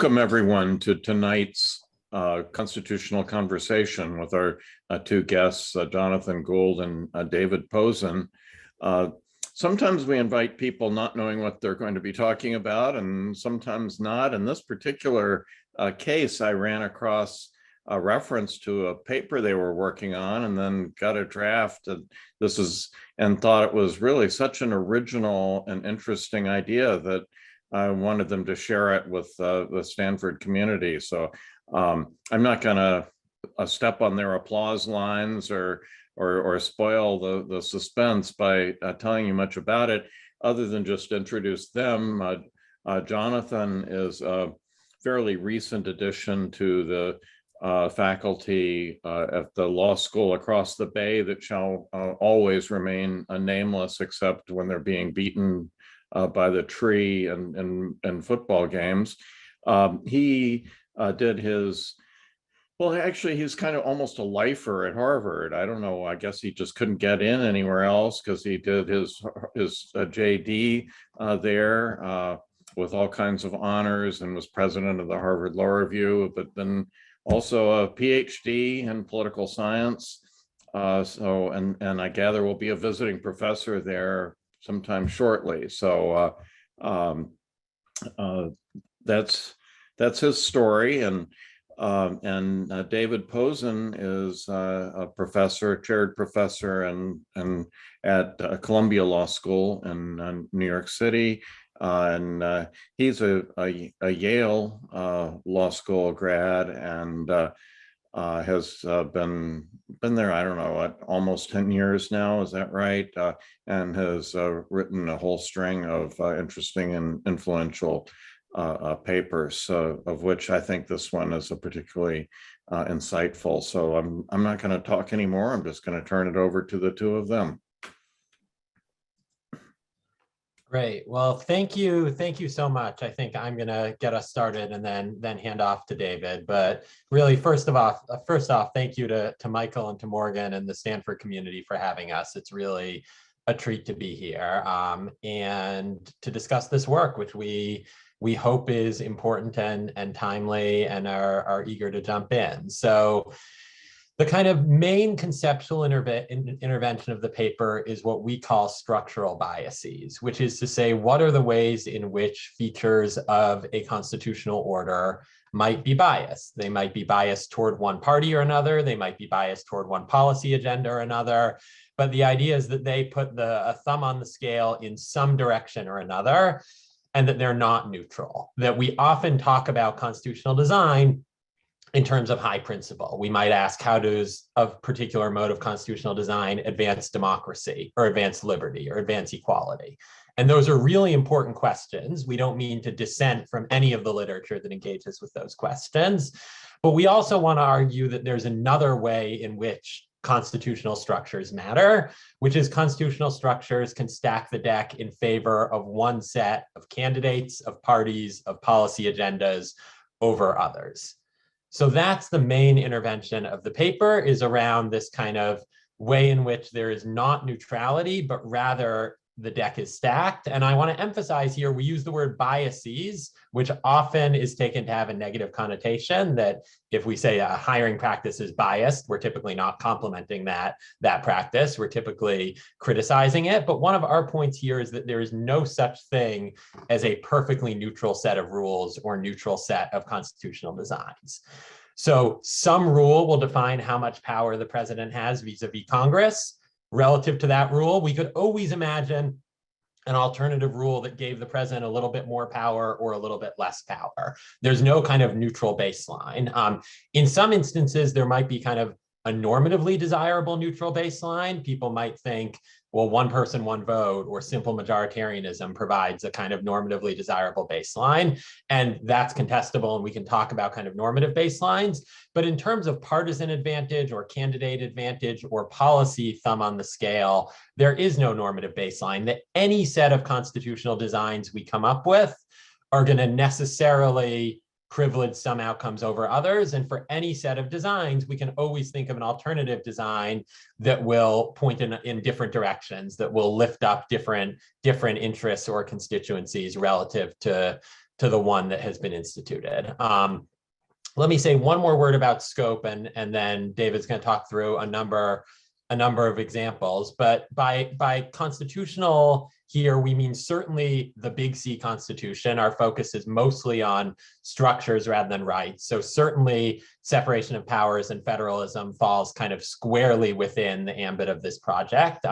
Welcome, everyone, to tonight's constitutional conversation with our two guests, Jonathan Gould and David Pozen. Sometimes we invite people not knowing what they're going to be talking about, and sometimes not. In this particular case, I ran across a reference to a paper they were working on and then got a draft. And thought it was really such an original and interesting idea that I wanted them to share it with the Stanford community. So I'm not going to step on their applause lines or spoil the suspense by telling you much about it, other than just introduce them. Jonathan is a fairly recent addition to the faculty at the law school across the bay that shall always remain nameless, except when they're being beaten by the tree and football games. He did his, well, actually, he's kind of almost a lifer at Harvard. I don't know. I guess he just couldn't get in anywhere else because he did his JD there with all kinds of honors and was president of the Harvard Law Review, but then also a PhD in political science. And I gather will be a visiting professor there sometime shortly. So that's his story. And David Pozen is a professor, chaired professor and at Columbia Law School in New York City. And he's a Yale Law School grad and has been there, I don't know, almost 10 years now, is that right? And has written a whole string of interesting and influential papers, of which I think this one is a particularly insightful. So I'm not going to talk anymore. I'm just going to turn it over to the two of them. Great. Well, thank you so much. I think I'm going to get us started and then hand off to David. But really, first off, thank you to Michael and to Morgan and the Stanford community for having us. It's really a treat to be here and to discuss this work, which we hope is important and timely, and are eager to jump in. So the kind of main conceptual intervention of the paper is what we call structural biases, which is to say, what are the ways in which features of a constitutional order might be biased? They might be biased toward one party or another. They might be biased toward one policy agenda or another. But the idea is that they put a thumb on the scale in some direction or another, and that they're not neutral. That we often talk about constitutional design in terms of high principle. We might ask, how does a particular mode of constitutional design advance democracy or advance liberty or advance equality? And those are really important questions. We don't mean to dissent from any of the literature that engages with those questions, but we also want to argue that there's another way in which constitutional structures matter, which is constitutional structures can stack the deck in favor of one set of candidates, of parties, of policy agendas over others. So that's the main intervention of the paper, is around this kind of way in which there is not neutrality, but rather the deck is stacked. And I want to emphasize here, we use the word biases, which often is taken to have a negative connotation, that if we say a hiring practice is biased, we're typically not complimenting that practice. We're typically criticizing it. But one of our points here is that there is no such thing as a perfectly neutral set of rules or neutral set of constitutional designs. So some rule will define how much power the president has vis-a-vis Congress. Relative to that rule, we could always imagine an alternative rule that gave the president a little bit more power or a little bit less power. There's no kind of neutral baseline. In some instances, there might be kind of a normatively desirable neutral baseline. People might think, well, one person, one vote, or simple majoritarianism provides a kind of normatively desirable baseline. And that's contestable, and we can talk about kind of normative baselines. But in terms of partisan advantage or candidate advantage or policy thumb on the scale, there is no normative baseline that any set of constitutional designs we come up with are going to necessarily privilege some outcomes over others. And for any set of designs, we can always think of an alternative design that will point in different directions, that will lift up different interests or constituencies relative to the one that has been instituted. Let me say one more word about scope, and then David's going to talk through a number of examples. But by constitutional here, we mean certainly the Big C Constitution. Our focus is mostly on structures rather than rights. So certainly separation of powers and federalism falls kind of squarely within the ambit of this project.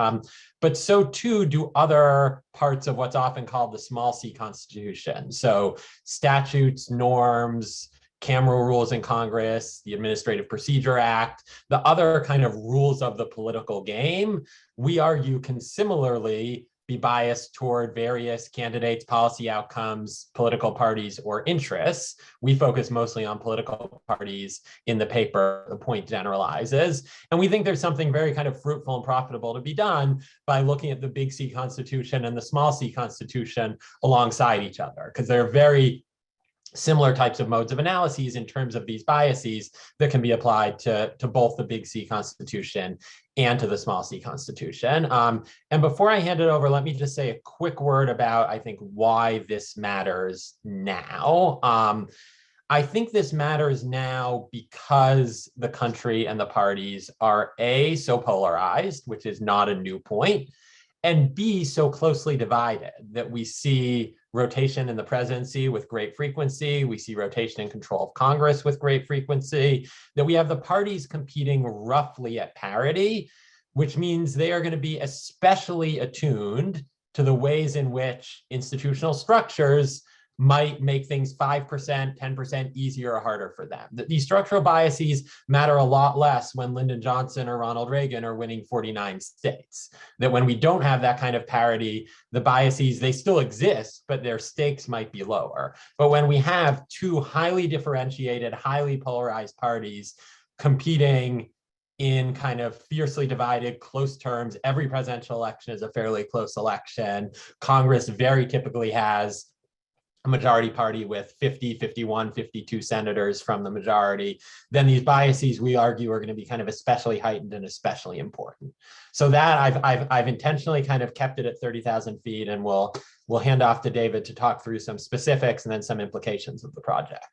But so too do other parts of what's often called the small C Constitution. So statutes, norms, camera rules in Congress, the Administrative Procedure Act, the other kind of rules of the political game, we argue can similarly be biased toward various candidates, policy outcomes, political parties, or interests. We focus mostly on political parties in the paper. The point generalizes. And we think there's something very kind of fruitful and profitable to be done by looking at the Big C Constitution and the Small C Constitution alongside each other, because they're very similar types of modes of analyses in terms of these biases that can be applied to both the Big C Constitution and to the Small C Constitution. And before I hand it over, let me just say a quick word about, I think, why this matters now. I think this matters now because the country and the parties are A, so polarized, which is not a new point, and B, so closely divided that we see rotation in the presidency with great frequency, we see rotation in control of Congress with great frequency, that we have the parties competing roughly at parity, which means they are going to be especially attuned to the ways in which institutional structures might make things 5%, 10% easier or harder for them. That these structural biases matter a lot less when Lyndon Johnson or Ronald Reagan are winning 49 states. That when we don't have that kind of parity, the biases, they still exist, but their stakes might be lower. But when we have two highly differentiated, highly polarized parties competing in kind of fiercely divided, close terms, every presidential election is a fairly close election. Congress very typically has a majority party with 50, 51, 52 senators from the majority, then these biases, we argue, are going to be kind of especially heightened and especially important. So that I've intentionally kind of kept it at 30,000 feet, and we'll hand off to David to talk through some specifics and then some implications of the project.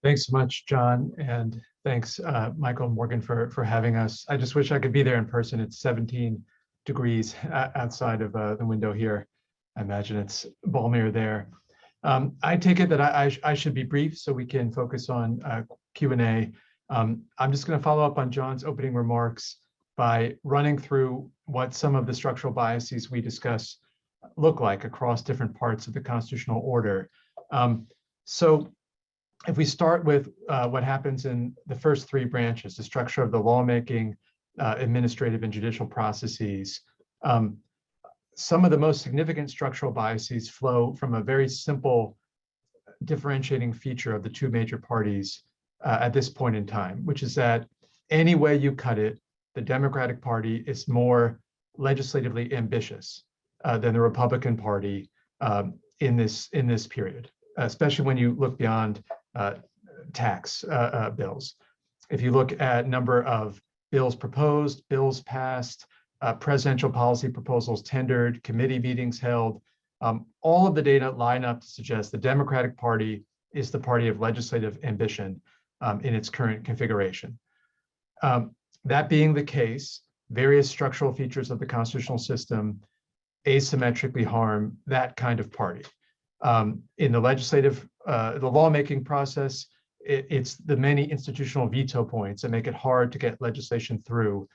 Thanks so much, John, and thanks, Michael and Morgan, for having us. I just wish I could be there in person. It's 17 degrees outside of the window here. I imagine it's balmier there. I take it that I should be brief so we can focus on Q&A. I'm just going to follow up on John's opening remarks by running through what some of the structural biases we discuss look like across different parts of the constitutional order. So if we start with what happens in the first three branches, the structure of the lawmaking, administrative, and judicial processes, some of the most significant structural biases flow from a very simple differentiating feature of the two major parties at this point in time, which is that any way you cut it, the Democratic Party is more legislatively ambitious than the Republican Party in this period, especially when you look beyond tax bills. If you look at number of bills proposed, bills passed, presidential policy proposals tendered, committee meetings held, all of the data line up to suggest the Democratic Party is the party of legislative ambition in its current configuration. That being the case, various structural features of the constitutional system asymmetrically harm that kind of party. In the legislative, the lawmaking process, it's the many institutional veto points that make it hard to get legislation through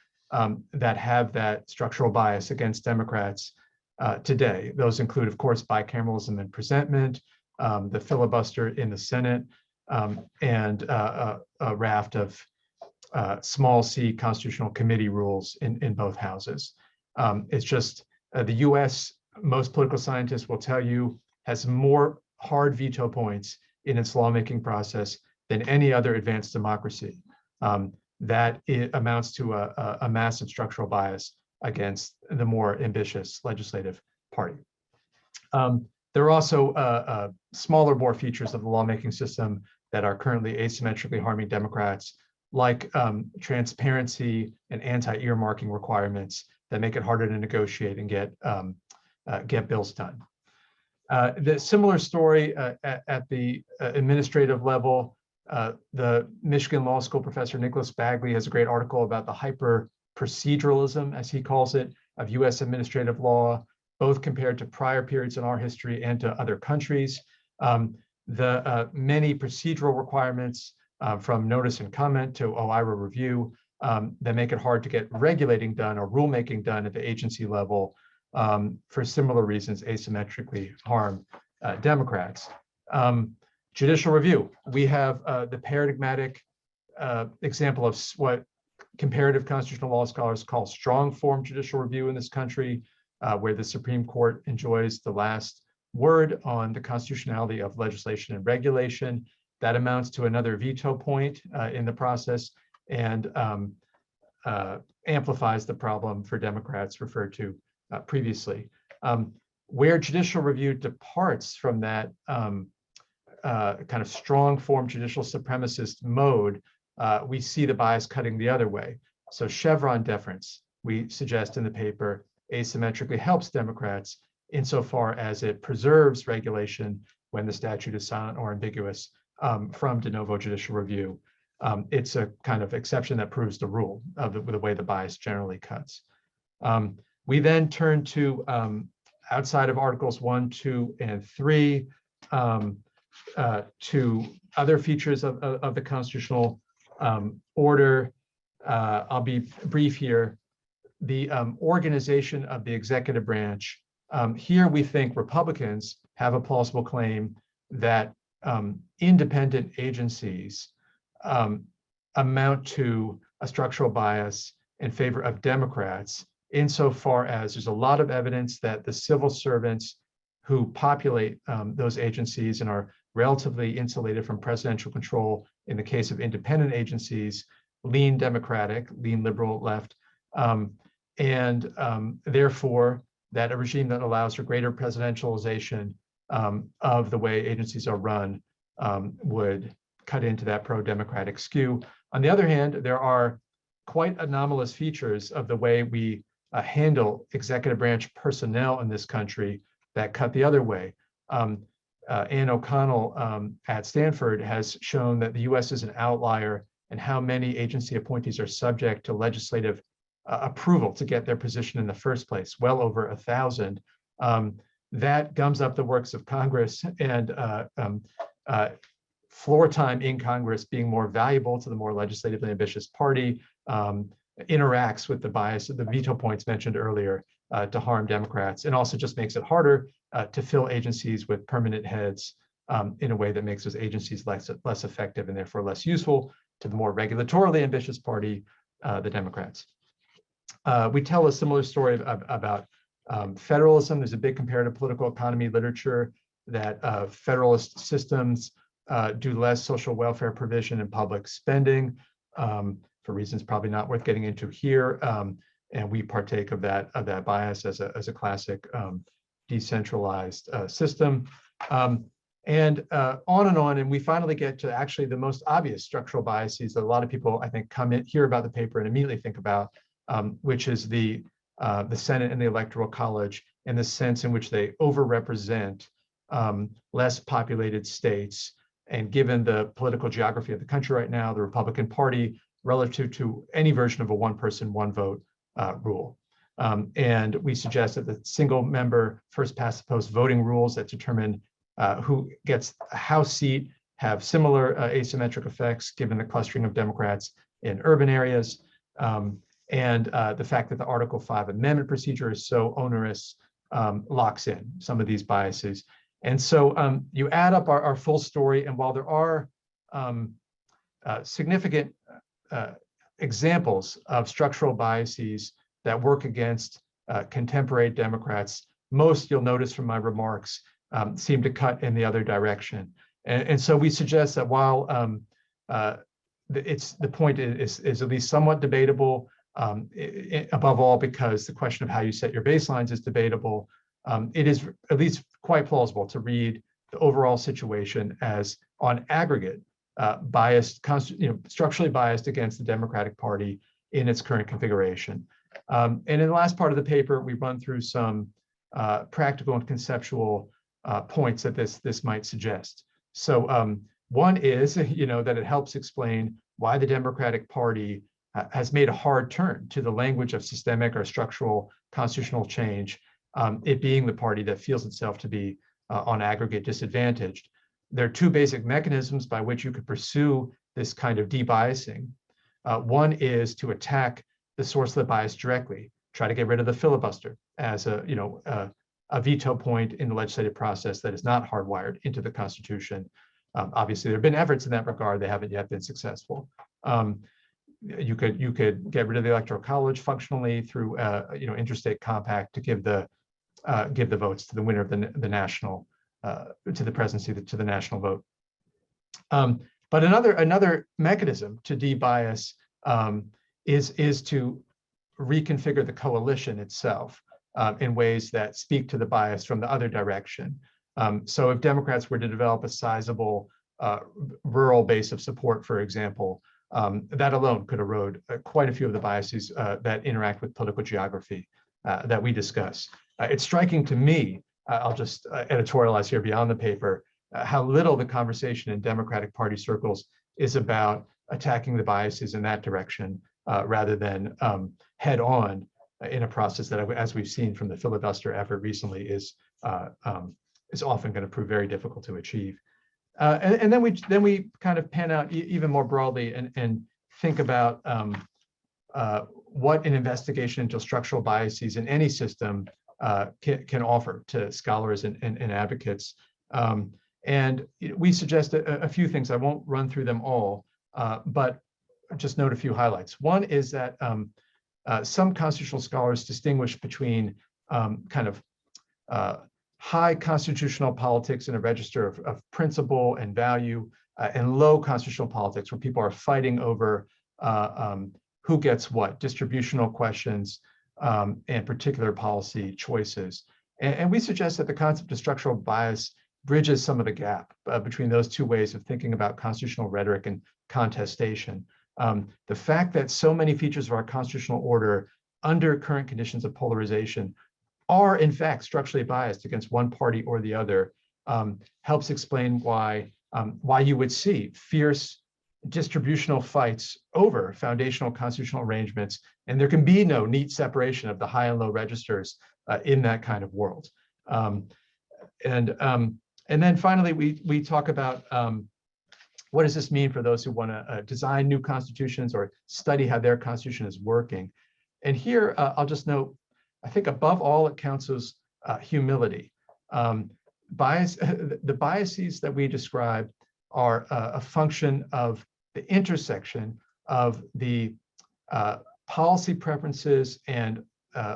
that have that structural bias against Democrats today. Those include, of course, bicameralism and presentment, the filibuster in the Senate, and a raft of small c constitutional committee rules in both houses. It's just the US, most political scientists will tell you, has more hard veto points in its lawmaking process than any other advanced democracy. That it amounts to a massive structural bias against the more ambitious legislative party. There are also smaller bore features of the lawmaking system that are currently asymmetrically harming Democrats, like transparency and anti-earmarking requirements that make it harder to negotiate and get bills done. The similar story at the administrative level. The Michigan Law School professor Nicholas Bagley has a great article about the hyper proceduralism, as he calls it, of US administrative law, both compared to prior periods in our history and to other countries. The many procedural requirements from notice and comment to OIRA review that make it hard to get regulating done or rulemaking done at the agency level for similar reasons asymmetrically harm Democrats. Judicial review. We have the paradigmatic example of what comparative constitutional law scholars call strong form judicial review in this country, where the Supreme Court enjoys the last word on the constitutionality of legislation and regulation. That amounts to another veto point in the process and amplifies the problem for Democrats referred to previously. Where judicial review departs from that kind of strong form judicial supremacist mode, we see the bias cutting the other way. So Chevron deference, we suggest in the paper, asymmetrically helps Democrats insofar as it preserves regulation when the statute is silent or ambiguous from de novo judicial review. It's a kind of exception that proves the rule of the way the bias generally cuts. We then turn to outside of Articles 1, 2, and 3 to other features of the constitutional order. I'll be brief here. The organization of the executive branch. Here we think Republicans have a plausible claim that independent agencies amount to a structural bias in favor of Democrats, insofar as there's a lot of evidence that the civil servants who populate those agencies and are relatively insulated from presidential control in the case of independent agencies lean Democratic, lean liberal left, and therefore that a regime that allows for greater presidentialization of the way agencies are run would cut into that pro-democratic skew. On the other hand, there are quite anomalous features of the way we handle executive branch personnel in this country that cut the other way. Ann O'Connell at Stanford has shown that the US is an outlier in how many agency appointees are subject to legislative approval to get their position in the first place, well over 1,000. That gums up the works of Congress, and floor time in Congress being more valuable to the more legislatively ambitious party interacts with the bias of the veto points mentioned earlier to harm Democrats, and also just makes it harder to fill agencies with permanent heads in a way that makes those agencies less effective and therefore less useful to the more regulatorily ambitious party, the Democrats. We tell a similar story about federalism. There's a big comparative political economy literature that federalist systems do less social welfare provision and public spending for reasons probably not worth getting into here. And we partake of that bias as a classic decentralized system. And on, and we finally get to actually the most obvious structural biases that a lot of people, I think, come in, hear about the paper and immediately think about, which is the Senate and the Electoral College, in the sense in which they overrepresent less populated states. And given the political geography of the country right now, the Republican Party, relative to any version of a one person, one vote rule. And we suggest that the single member first past the post voting rules that determine who gets a House seat have similar asymmetric effects given the clustering of Democrats in urban areas. And the fact that the Article 5 amendment procedure is so onerous locks in some of these biases. And so you add up our full story, and while there are significant examples of structural biases that work against contemporary Democrats, most, you'll notice from my remarks, seem to cut in the other direction. And so we suggest that while the point is at least somewhat debatable, above all because the question of how you set your baselines is debatable, it is at least quite quite plausible to read the overall situation as on aggregate biased, structurally biased against the Democratic Party in its current configuration. And in the last part of the paper, we run through some practical and conceptual points that this might suggest. So one is, that it helps explain why the Democratic Party has made a hard turn to the language of systemic or structural constitutional change, it being the party that feels itself to be on aggregate disadvantaged. There are two basic mechanisms by which you could pursue this kind of debiasing. One is to attack the source of the bias directly, try to get rid of the filibuster as a veto point in the legislative process that is not hardwired into the Constitution. Obviously, there have been efforts in that regard. They haven't yet been successful. You could get rid of the Electoral College functionally through interstate compact to give the votes to the winner of the national to the presidency, to the national vote. But another mechanism to debias is to reconfigure the coalition itself in ways that speak to the bias from the other direction. So if Democrats were to develop a sizable rural base of support, for example, that alone could erode quite a few of the biases that interact with political geography that we discuss. It's striking to me, I'll just editorialize here beyond the paper, how little the conversation in Democratic Party circles is about attacking the biases in that direction rather than head on in a process that, as we've seen from the filibuster effort recently, is often going to prove very difficult to achieve. And then we kind of pan out even more broadly and think about what an investigation into structural biases in any system can offer to scholars and advocates. And we suggest a few things. I won't run through them all, but just note a few highlights. One is that some constitutional scholars distinguish between kind of high constitutional politics in a register of principle and value and low constitutional politics where people are fighting over who gets what, distributional questions and particular policy choices. And we suggest that the concept of structural bias bridges some of the gap between those two ways of thinking about constitutional rhetoric and contestation. The fact that so many features of our constitutional order under current conditions of polarization are in fact structurally biased against one party or the other helps explain why you would see fierce distributional fights over foundational constitutional arrangements, and there can be no neat separation of the high and low registers in that kind of world. And then finally, we talk about what does this mean for those who want to design new constitutions or study how their constitution is working. And here, I'll just note, I think above all, it counts as humility. The biases that we describe are a function of the intersection of the policy preferences and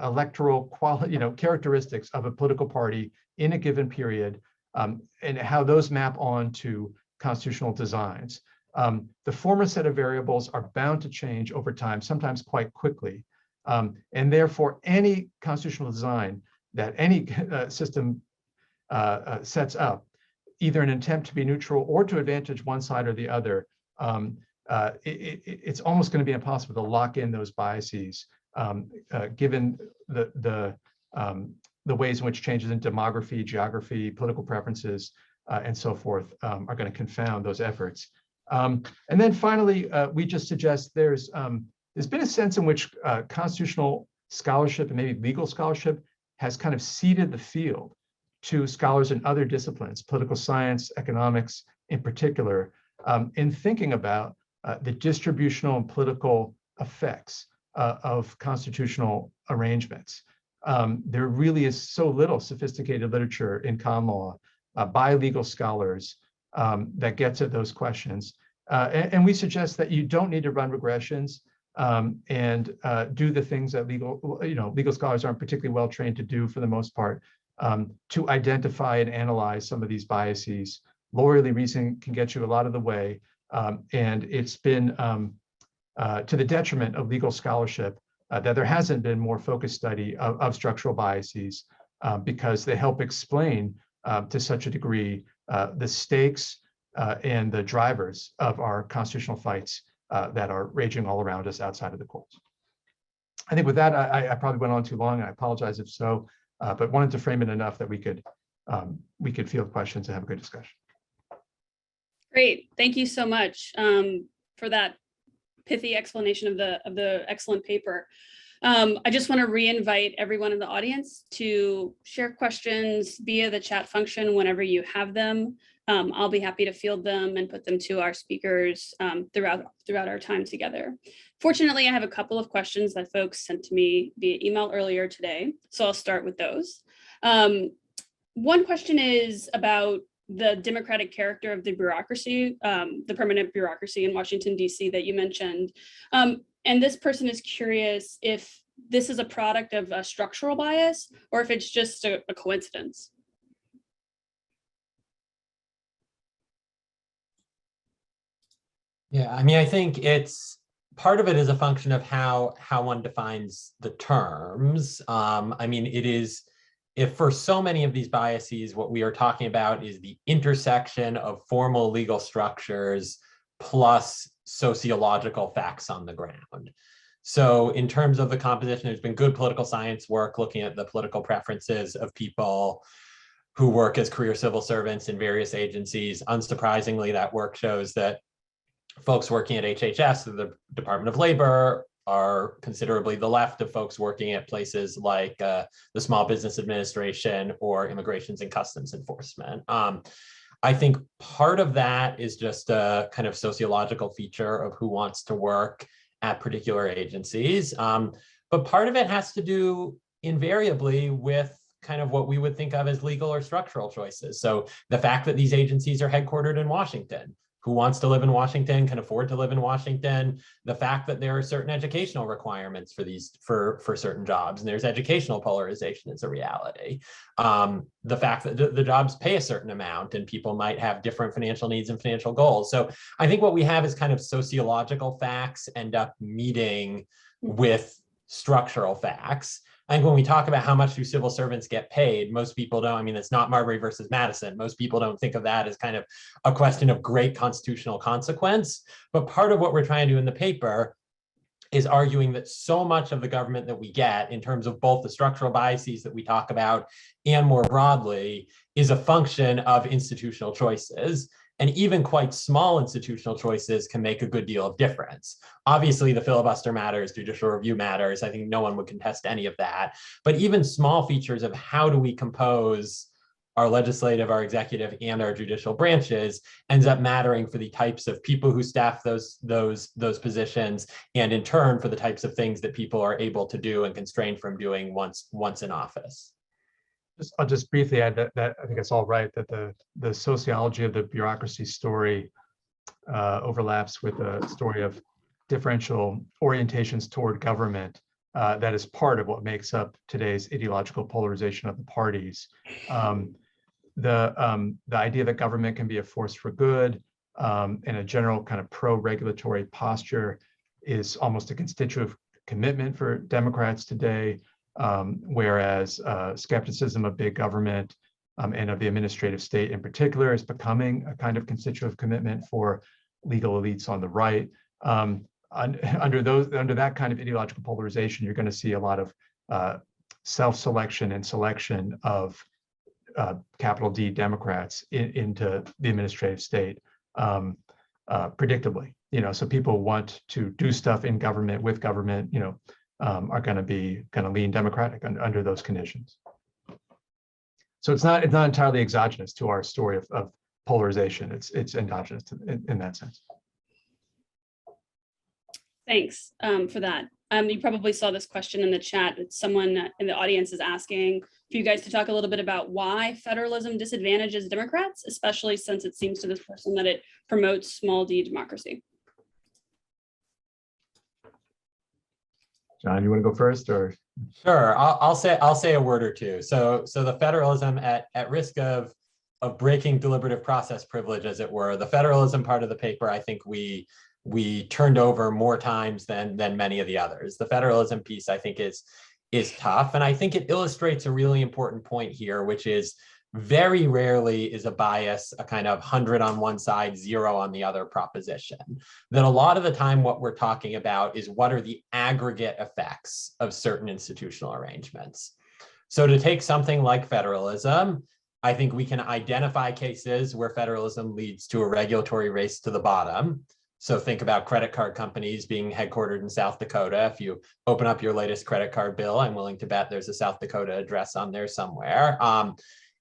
electoral quality, characteristics of a political party in a given period, and how those map on to constitutional designs. The former set of variables are bound to change over time, sometimes quite quickly. And therefore, any constitutional design that any system sets up, either an attempt to be neutral or to advantage one side or the other, it's almost going to be impossible to lock in those biases, given the ways in which changes in demography, geography, political preferences, and so forth are going to confound those efforts. And then finally, we just suggest there's been a sense in which constitutional scholarship and maybe legal scholarship has kind of ceded the field to scholars in other disciplines, political science, economics in particular, in thinking about the distributional and political effects of constitutional arrangements. There really is so little sophisticated literature in common law by legal scholars that gets at those questions. And we suggest that you don't need to run regressions and do the things that legal scholars aren't particularly well trained to do for the most part, to identify and analyze some of these biases. Lawyerly reasoning can get you a lot of the way, and it's been to the detriment of legal scholarship that there hasn't been more focused study of structural biases because they help explain to such a degree the stakes and the drivers of our constitutional fights that are raging all around us outside of the courts. I think with that, I probably went on too long. I apologize if so, but wanted to frame it enough that we could field questions and have a good discussion. Great, thank you so much for that pithy explanation of the excellent paper. I just want to re-invite everyone in the audience to share questions via the chat function whenever you have them. I'll be happy to field them and put them to our speakers throughout our time together. Fortunately, I have a couple of questions that folks sent to me via email earlier today, so I'll start with those. One question is about the democratic character of the bureaucracy, the permanent bureaucracy in Washington, D.C. that you mentioned. And this person is curious if this is a product of a structural bias or if it's just a coincidence. Yeah, I mean, I think it's part of it is a function of how one defines the terms. I mean, it is, if for so many of these biases, what we are talking about is the intersection of formal legal structures plus sociological facts on the ground. So in terms of the composition, there's been good political science work looking at the political preferences of people who work as career civil servants in various agencies. Unsurprisingly, that work shows that folks working at HHS, the Department of Labor, are considerably the left of folks working at places like the Small Business Administration or Immigrations and Customs Enforcement. I think part of that is just a kind of sociological feature of who wants to work at particular agencies. But part of it has to do invariably with kind of what we would think of as legal or structural choices. So the fact that these agencies are headquartered in Washington, who wants to live in Washington can afford to live in Washington. The fact that there are certain educational requirements for certain jobs, and there's educational polarization is a reality. The fact that the jobs pay a certain amount and people might have different financial needs and financial goals. So I think what we have is kind of sociological facts end up meeting with structural facts. I think when we talk about how much do civil servants get paid, most people don't, I mean, it's not Marbury versus Madison. Most people don't think of that as kind of a question of great constitutional consequence. But part of what we're trying to do in the paper is arguing that so much of the government that we get in terms of both the structural biases that we talk about and more broadly is a function of institutional choices. And even quite small institutional choices can make a good deal of difference. Obviously, the filibuster matters, judicial review matters. I think no one would contest any of that. But even small features of how do we compose our legislative, our executive, and our judicial branches ends up mattering for the types of people who staff those positions, and in turn for the types of things that people are able to do and constrained from doing once in office. I'll just briefly add that I think it's all right that the sociology of the bureaucracy story overlaps with the story of differential orientations toward government. That is part of what makes up today's ideological polarization of the parties. The idea that government can be a force for good and a general kind of pro-regulatory posture is almost a constitutive commitment for Democrats today. Whereas skepticism of big government and of the administrative state in particular is becoming a kind of constitutive commitment for legal elites on the right. Under that kind of ideological polarization, you're going to see a lot of self-selection and selection of capital D Democrats into the administrative state, predictably. So people want to do stuff in government with government, are going to be kind of lean Democratic under those conditions. So it's not entirely exogenous to our story of polarization. It's endogenous in that sense. Thanks for that. You probably saw this question in the chat that someone in the audience is asking for you guys to talk a little bit about why federalism disadvantages Democrats, especially since it seems to this person that it promotes small d democracy. John, you want to go first, or? Sure, I'll say a word or two. So the federalism at risk of breaking deliberative process privilege, as it were, the federalism part of the paper, I think we turned over more times than many of the others. The federalism piece, I think, is tough, and I think it illustrates a really important point here, which is very rarely is a bias a kind of 100 on one side, 0 on the other proposition. That a lot of the time what we're talking about is what are the aggregate effects of certain institutional arrangements. So to take something like federalism, I think we can identify cases where federalism leads to a regulatory race to the bottom. So think about credit card companies being headquartered in South Dakota. If you open up your latest credit card bill, I'm willing to bet there's a South Dakota address on there somewhere.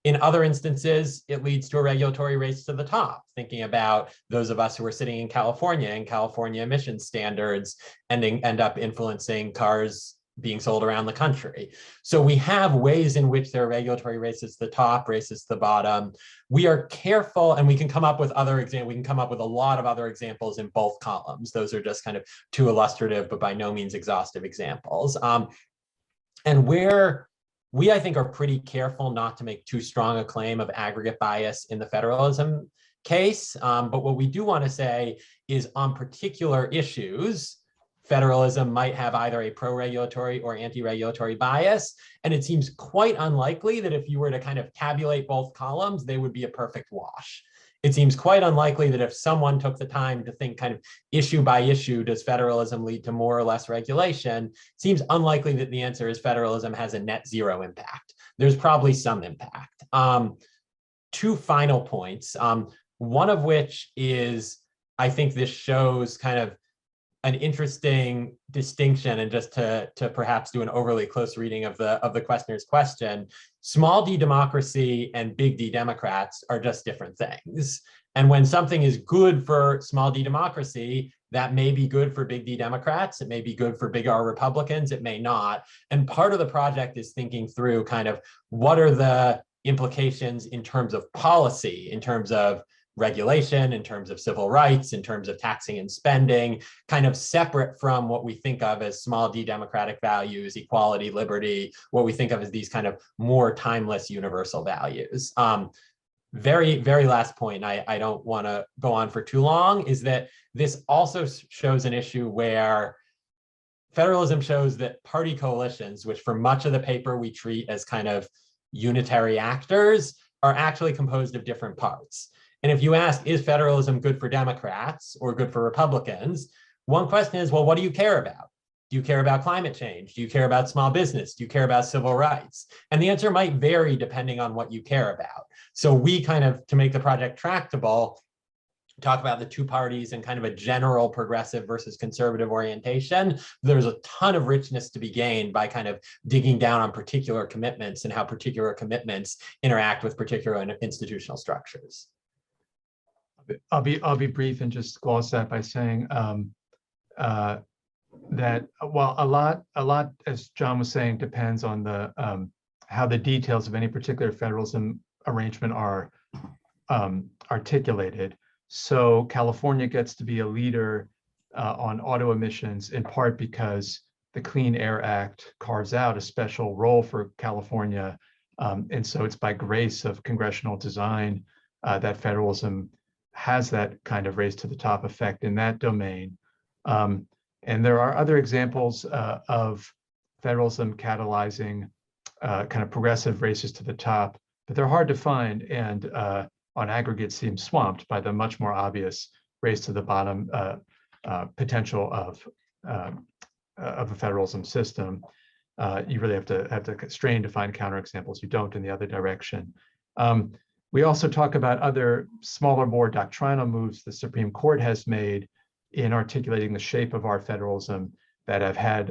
In other instances, it leads to a regulatory race to the top, thinking about those of us who are sitting in California and California emissions standards end up influencing cars being sold around the country. So we have ways in which there are regulatory races to the top, races to the bottom. We are careful, and we can come up with other examples. We can come up with a lot of other examples in both columns. Those are just kind of two illustrative, but by no means exhaustive examples. And where we, I think, are pretty careful not to make too strong a claim of aggregate bias in the federalism case. But what we do want to say is on particular issues, federalism might have either a pro-regulatory or anti-regulatory bias. And it seems quite unlikely that if you were to kind of tabulate both columns, they would be a perfect wash. It seems quite unlikely that if someone took the time to think kind of issue by issue, does federalism lead to more or less regulation? It seems unlikely that the answer is federalism has a net zero impact. There's probably some impact. Two final points, one of which is, I think this shows kind of an interesting distinction, and just to perhaps do an overly close reading of the questioner's question, small d democracy and big D Democrats are just different things. And when something is good for small d democracy, that may be good for big D Democrats, it may be good for big R Republicans, it may not. And part of the project is thinking through kind of what are the implications in terms of policy, in terms of regulation, in terms of civil rights, in terms of taxing and spending, kind of separate from what we think of as small d democratic values, equality, liberty, what we think of as these kind of more timeless universal values. Very, very last point, I don't want to go on for too long, is that this also shows an issue where federalism shows that party coalitions, which for much of the paper we treat as kind of unitary actors, are actually composed of different parts. And if you ask, is federalism good for Democrats or good for Republicans? One question is, well, what do you care about? Do you care about climate change? Do you care about small business? Do you care about civil rights? And the answer might vary depending on what you care about. So we kind of, to make the project tractable, talk about the two parties and kind of a general progressive versus conservative orientation. There's a ton of richness to be gained by kind of digging down on particular commitments and how particular commitments interact with particular institutional structures. I'll be brief and just gloss that by saying that while a lot, as John was saying, depends on the how the details of any particular federalism arrangement are articulated. So California gets to be a leader on auto emissions in part because the Clean Air Act carves out a special role for California, and so it's by grace of congressional design that federalism has that kind of race to the top effect in that domain. And there are other examples of federalism catalyzing kind of progressive races to the top, but they're hard to find and on aggregate seem swamped by the much more obvious race to the bottom potential of a federalism system. You really have to strain to find counterexamples. You don't in the other direction. We also talk about other smaller, more doctrinal moves the Supreme Court has made in articulating the shape of our federalism that have had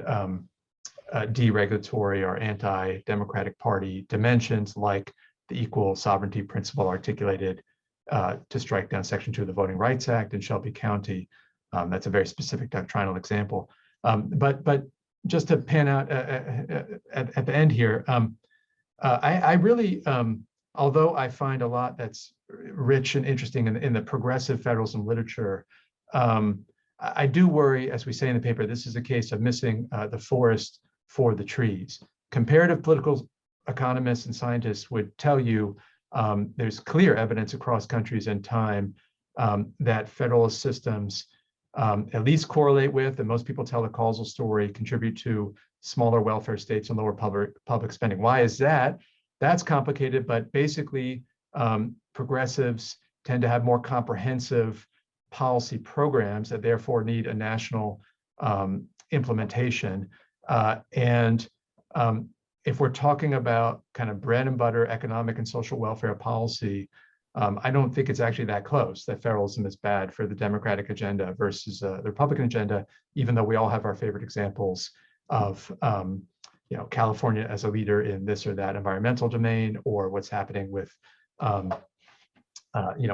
deregulatory or anti-democratic party dimensions, like the equal sovereignty principle articulated to strike down Section 2 of the Voting Rights Act in Shelby County. That's a very specific doctrinal example. But just to pan out at the end here, I really, although I find a lot that's rich and interesting in the progressive federalism literature, I do worry, as we say in the paper, this is a case of missing the forest for the trees. Comparative political economists and scientists would tell you there's clear evidence across countries and time that federalist systems at least correlate with, and most people tell the causal story, contribute to smaller welfare states and lower public spending. Why is that? that's complicated, but basically progressives tend to have more comprehensive policy programs that therefore need a national implementation. And if we're talking about kind of bread and butter economic and social welfare policy, I don't think it's actually that close that federalism is bad for the Democratic agenda versus the Republican agenda, even though we all have our favorite examples of California as a leader in this or that environmental domain, or what's happening with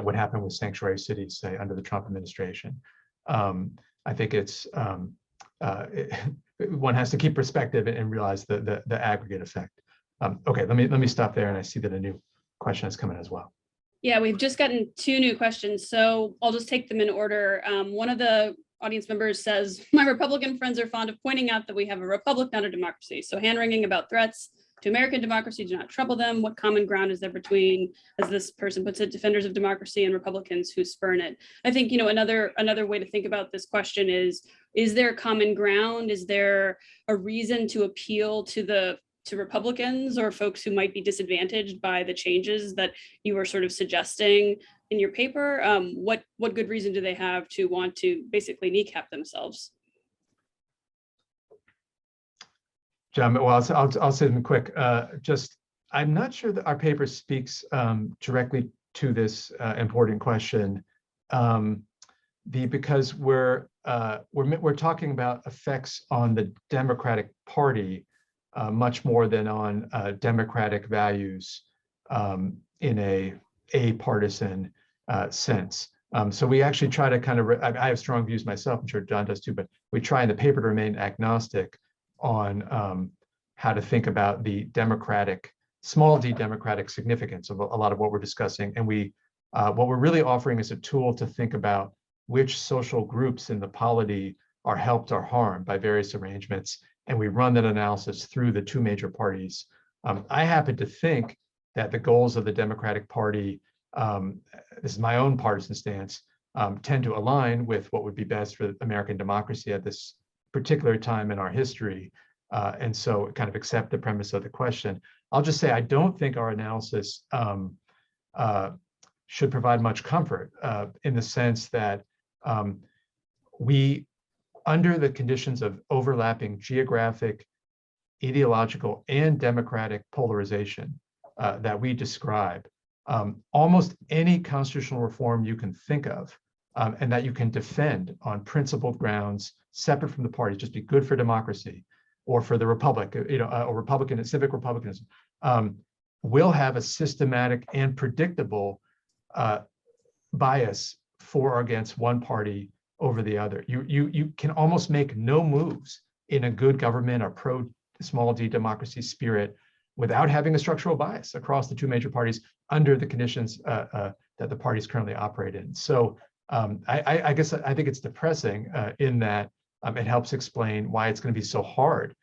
what happened with sanctuary cities, say, under the Trump administration. I think it's one has to keep perspective and realize the aggregate effect. Okay, let me stop there, and I see that a new question has come in as well. Yeah, we've just gotten 2 new questions, so I'll just take them in order. One of the audience members says, my Republican friends are fond of pointing out that we have a republic, not a democracy. So hand-wringing about threats to American democracy do not trouble them. What common ground is there between, as this person puts it, defenders of democracy and Republicans who spurn it? I think, another way to think about this question is there common ground? Is there a reason to appeal to Republicans or folks who might be disadvantaged by the changes that you were sort of suggesting in your paper? What good reason do they have to want to basically kneecap themselves? John, well, I'll say them quick. I'm not sure that our paper speaks directly to this important question, because we're talking about effects on the Democratic Party much more than on democratic values in a partisan sense. So we actually try to kind of, I have strong views myself, I'm sure John does too, but we try in the paper to remain agnostic on how to think about the small d democratic significance of a lot of what we're discussing. And what we're really offering is a tool to think about which social groups in the polity are helped or harmed by various arrangements. And we run that analysis through the 2 major parties. I happen to think that the goals of the Democratic Party, this is my own partisan stance, tend to align with what would be best for American democracy at this particular time in our history. And so kind of accept the premise of the question. I'll just say, I don't think our analysis should provide much comfort in the sense that we, under the conditions of overlapping geographic, ideological, and democratic polarization that we describe, almost any constitutional reform you can think of and that you can defend on principled grounds separate from the parties, just be good for democracy or for the republic, or Republican and civic republicanism, will have a systematic and predictable bias for or against one party over the other. You can almost make no moves in a good government or pro small d democracy spirit without having a structural bias across the 2 major parties under the conditions that the parties currently operate in. So I guess I think it's depressing in that it helps explain why it's going to be so hard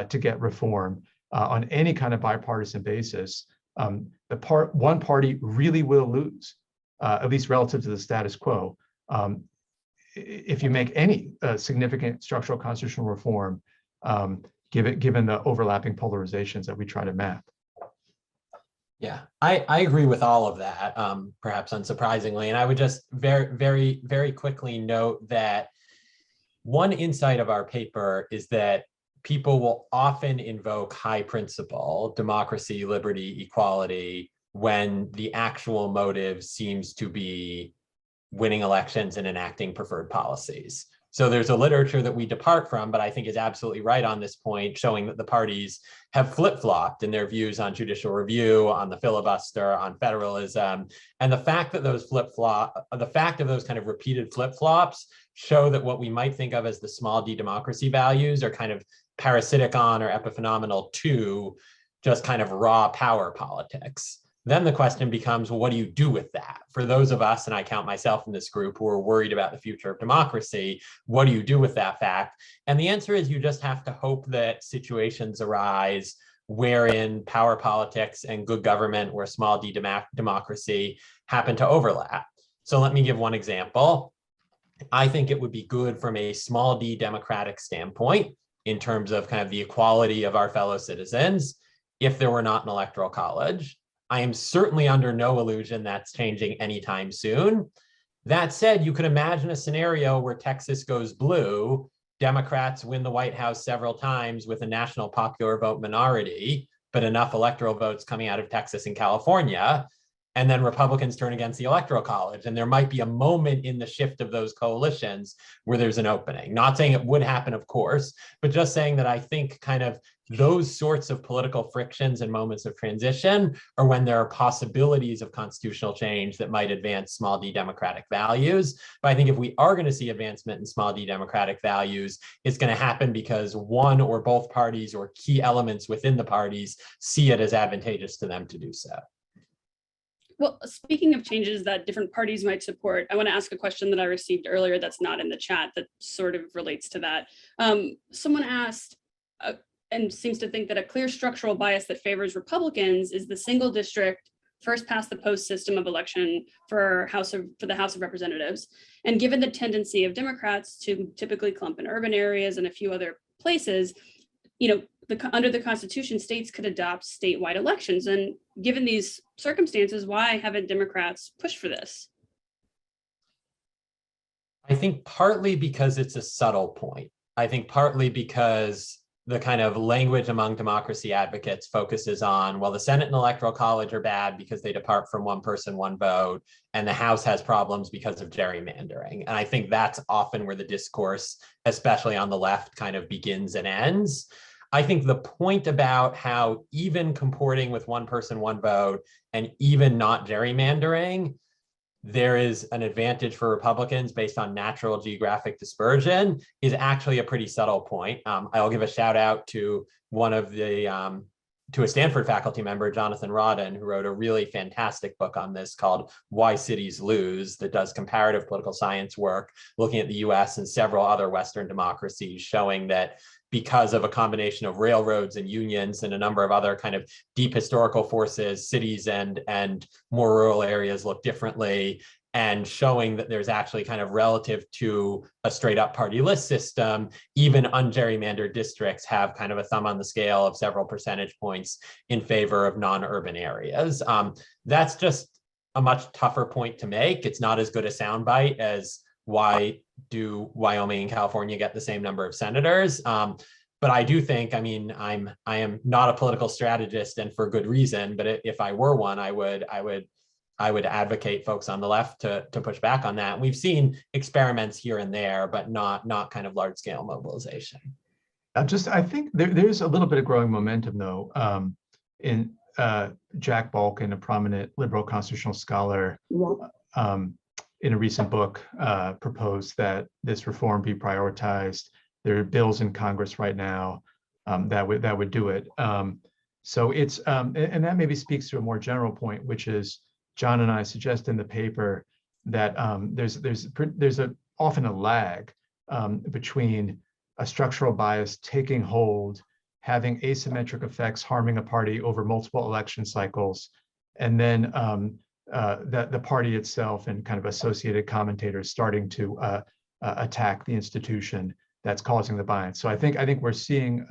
to get reform on any kind of bipartisan basis. One party really will lose, at least relative to the status quo, if you make any significant structural constitutional reform, given the overlapping polarizations that we try to map. Yeah, I agree with all of that, perhaps unsurprisingly. And I would just very, very quickly note that one insight of our paper is that people will often invoke high principle, democracy, liberty, equality, when the actual motive seems to be winning elections and enacting preferred policies. So there's a literature that we depart from, but I think is absolutely right on this point, showing that the parties have flip-flopped in their views on judicial review, on the filibuster, on federalism. And the fact that those kind of repeated flip-flops show that what we might think of as the small d democracy values are kind of parasitic on or epiphenomenal to just kind of raw power politics. Then the question becomes, well, what do you do with that? For those of us, and I count myself in this group, who are worried about the future of democracy, what do you do with that fact? And the answer is you just have to hope that situations arise wherein power politics and good government or small d democracy happen to overlap. So let me give one example. I think it would be good from a small d democratic standpoint in terms of kind of the equality of our fellow citizens if there were not an electoral college. I am certainly under no illusion that's changing anytime soon. That said, you could imagine a scenario where Texas goes blue, Democrats win the White House several times with a national popular vote minority, but enough electoral votes coming out of Texas and California, and then Republicans turn against the Electoral College. And there might be a moment in the shift of those coalitions where there's an opening. Not saying it would happen, of course, but just saying that I think kind of those sorts of political frictions and moments of transition are when there are possibilities of constitutional change that might advance small d democratic values. But I think if we are going to see advancement in small d democratic values, it's going to happen because one or both parties or key elements within the parties see it as advantageous to them to do so. Well, speaking of changes that different parties might support, I want to ask a question that I received earlier that's not in the chat that sort of relates to that. Someone asked, and seems to think that a clear structural bias that favors Republicans is the single district, first past the post system of election for the House of Representatives. And given the tendency of Democrats to typically clump in urban areas and a few other places, under the Constitution, states could adopt statewide elections. And given these circumstances, why haven't Democrats pushed for this? I think partly because it's a subtle point. I think partly because the kind of language among democracy advocates focuses on, well, the Senate and Electoral College are bad because they depart from one person, one vote, and the House has problems because of gerrymandering. And I think that's often where the discourse, especially on the left, kind of begins and ends. I think the point about how even comporting with one person, one vote, and even not gerrymandering, there is an advantage for Republicans based on natural geographic dispersion is actually a pretty subtle point. I'll give a shout out to to a Stanford faculty member, Jonathan Rodden, who wrote a really fantastic book on this called Why Cities Lose, that does comparative political science work, looking at the US and several other Western democracies, showing that because of a combination of railroads and unions and a number of other kind of deep historical forces, cities and more rural areas look differently, and showing that there's actually kind of relative to a straight up party list system, even ungerrymandered districts have kind of a thumb on the scale of several percentage points in favor of non-urban areas. That's just a much tougher point to make. It's not as good a soundbite as why do Wyoming and California get the same number of senators? But I do think, I am not a political strategist, and for good reason, but if I were one, I would advocate folks on the left to push back on that. We've seen experiments here and there, but not kind of large scale mobilization. I think there's a little bit of growing momentum though. In Jack Balkin, a prominent liberal constitutional scholar, in a recent book, proposed that this reform be prioritized. There are bills in Congress right now that would do it. So it's and that maybe speaks to a more general point, which is John and I suggest in the paper that there's often a lag between a structural bias taking hold, having asymmetric effects, harming a party over multiple election cycles, and then the party itself and kind of associated commentators starting to attack the institution that's causing the bias. So I think we're seeing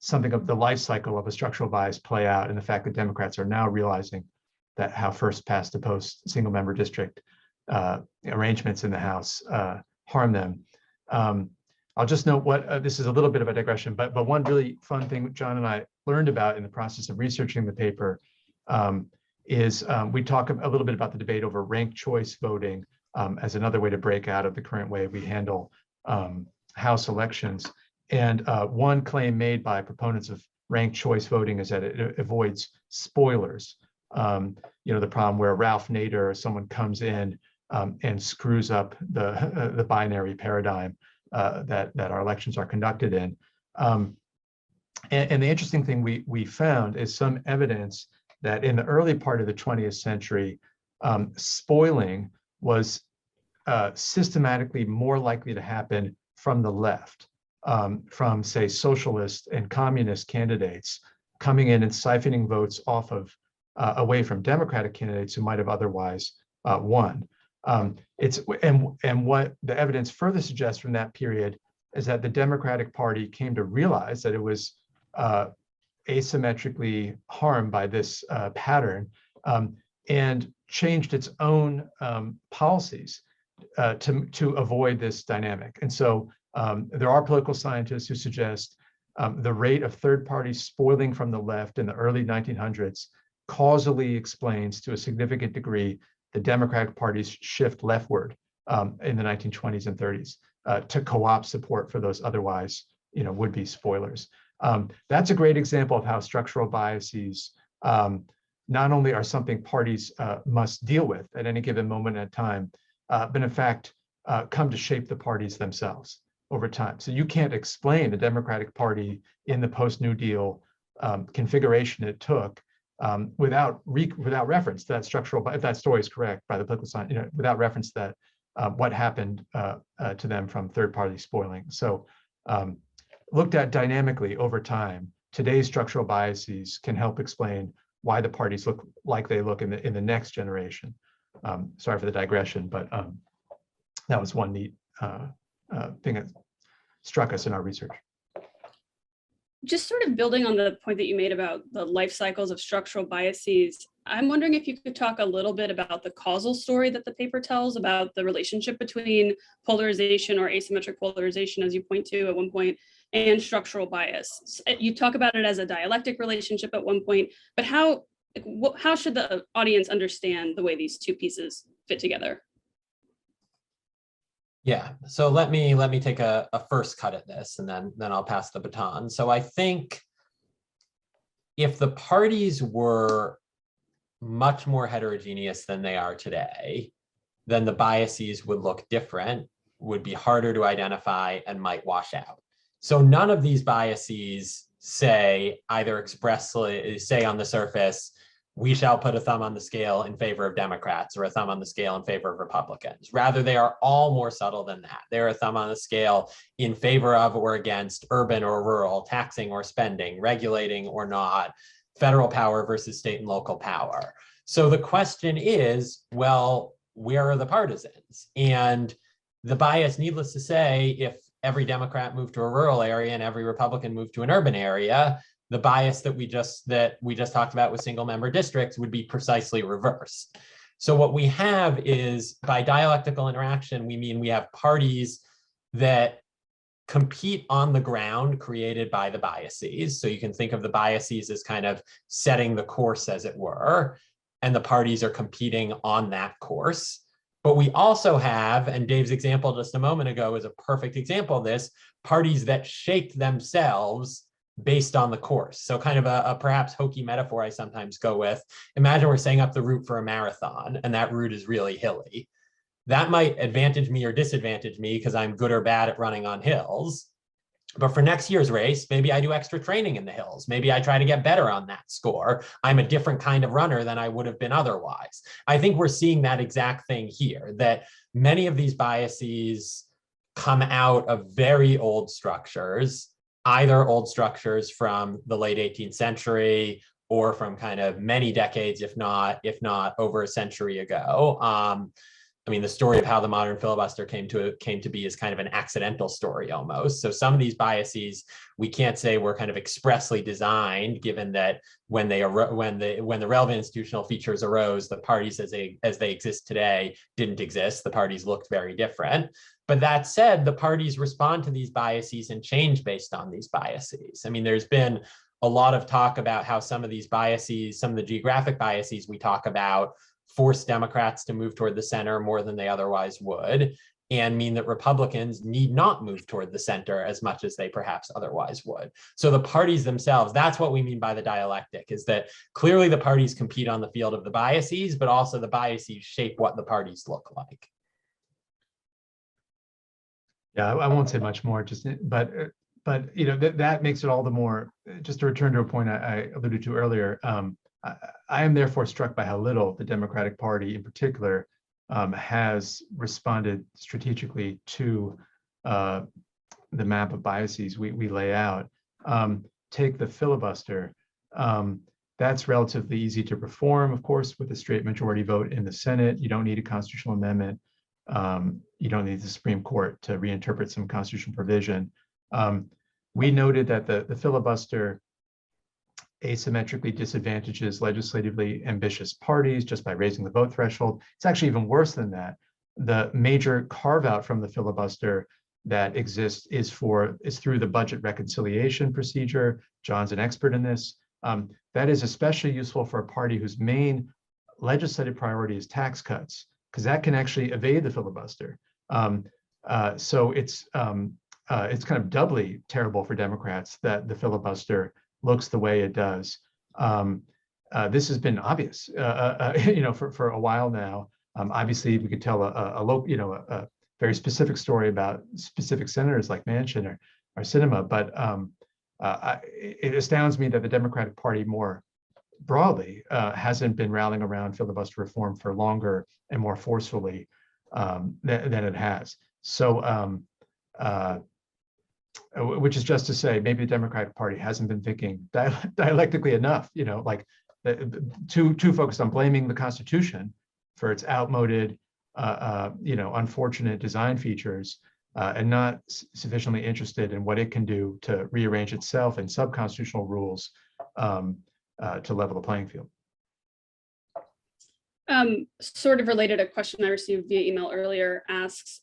something of the life cycle of a structural bias play out, and the fact that Democrats are now realizing that how first past the post single member district arrangements in the House harm them. I'll just note this is a little bit of a digression, but one really fun thing John and I learned about in the process of researching the paper is we talk a little bit about the debate over ranked choice voting as another way to break out of the current way we handle House elections. And one claim made by proponents of ranked choice voting is that it avoids spoilers. The problem where Ralph Nader or someone comes in and screws up the binary paradigm that our elections are conducted in. And the interesting thing we found is some evidence that in the early part of the 20th century, spoiling was systematically more likely to happen from the left, from say socialist and communist candidates coming in and siphoning votes off of away from Democratic candidates who might have otherwise won. And what the evidence further suggests from that period is that the Democratic Party came to realize that it was asymmetrically harmed by this pattern, and changed its own policies to avoid this dynamic. And so there are political scientists who suggest the rate of third parties spoiling from the left in the early 1900s causally explains to a significant degree the Democratic Party's shift leftward in the 1920s and 30s to co-opt support for those otherwise, would-be spoilers. That's a great example of how structural biases not only are something parties must deal with at any given moment in time, but in fact come to shape the parties themselves over time. So you can't explain the Democratic Party in the post-New Deal configuration it took without reference to that structural, if that story is correct by the political science, without reference to that what happened to them from third-party spoiling. So looked at dynamically over time, today's structural biases can help explain why the parties look like they look in the next generation. Sorry for the digression, but that was one neat thing that struck us in our research. Just sort of building on the point that you made about the life cycles of structural biases, I'm wondering if you could talk a little bit about the causal story that the paper tells about the relationship between polarization or asymmetric polarization, as you point to at one point, and structural bias. You talk about it as a dialectic relationship at one point, but how should the audience understand the way these two pieces fit together? Yeah, so let me take a first cut at this, and then I'll pass the baton. So I think if the parties were much more heterogeneous than they are today, then the biases would look different, would be harder to identify, and might wash out. So none of these biases say either expressly, say on the surface, we shall put a thumb on the scale in favor of Democrats or a thumb on the scale in favor of Republicans. Rather, they are all more subtle than that. They're a thumb on the scale in favor of or against urban or rural, taxing or spending, regulating or not, federal power versus state and local power. So the question is, well, where are the partisans? And the bias, needless to say, if every Democrat moved to a rural area and every Republican moved to an urban area, the bias that we just talked about with single member districts would be precisely reversed. So what we have is, by dialectical interaction, we mean we have parties that compete on the ground created by the biases. So you can think of the biases as kind of setting the course, as it were, and the parties are competing on that course. But we also have, and Dave's example just a moment ago is a perfect example of this, parties that shape themselves based on the course. So kind of a perhaps hokey metaphor I sometimes go with. Imagine we're setting up the route for a marathon, and that route is really hilly. That might advantage me or disadvantage me because I'm good or bad at running on hills. But for next year's race, maybe I do extra training in the hills. Maybe I try to get better on that score. I'm a different kind of runner than I would have been otherwise. I think we're seeing that exact thing here, that many of these biases come out of very old structures, either old structures from the late 18th century or from kind of many decades, if not over a century ago. I mean, the story of how the modern filibuster came to be is kind of an accidental story almost. So some of these biases, we can't say were kind of expressly designed, given that when the relevant institutional features arose, the parties as they exist today didn't exist. The parties looked very different. But that said, the parties respond to these biases and change based on these biases. I mean, there's been a lot of talk about how some of these biases, some of the geographic biases we talk about, force Democrats to move toward the center more than they otherwise would, and mean that Republicans need not move toward the center as much as they perhaps otherwise would. So the parties themselves, that's what we mean by the dialectic, is that clearly the parties compete on the field of the biases, but also the biases shape what the parties look like. Yeah, I won't say much more, but that makes it all the more, just to return to a point I alluded to earlier, I am therefore struck by how little the Democratic Party in particular has responded strategically to the map of biases we lay out. Take the filibuster. That's relatively easy to perform, of course, with a straight majority vote in the Senate. You don't need a constitutional amendment. You don't need the Supreme Court to reinterpret some constitutional provision. We noted that the filibuster asymmetrically disadvantages legislatively ambitious parties just by raising the vote threshold. It's actually even worse than that. The major carve out from the filibuster that exists is through the budget reconciliation procedure. John's an expert in this. That is especially useful for a party whose main legislative priority is tax cuts, because that can actually evade the filibuster. So it's kind of doubly terrible for Democrats that the filibuster looks the way it does. This has been obvious, for a while now. Obviously, we could tell a very specific story about specific senators like Manchin or Sinema, but it astounds me that the Democratic Party more broadly hasn't been rallying around filibuster reform for longer and more forcefully than it has. So, which is just to say, maybe the Democratic Party hasn't been thinking dialectically enough, too focused on blaming the Constitution for its outmoded, unfortunate design features, and not sufficiently interested in what it can do to rearrange itself and sub-constitutional rules to level the playing field. Sort of related, a question I received via email earlier asks,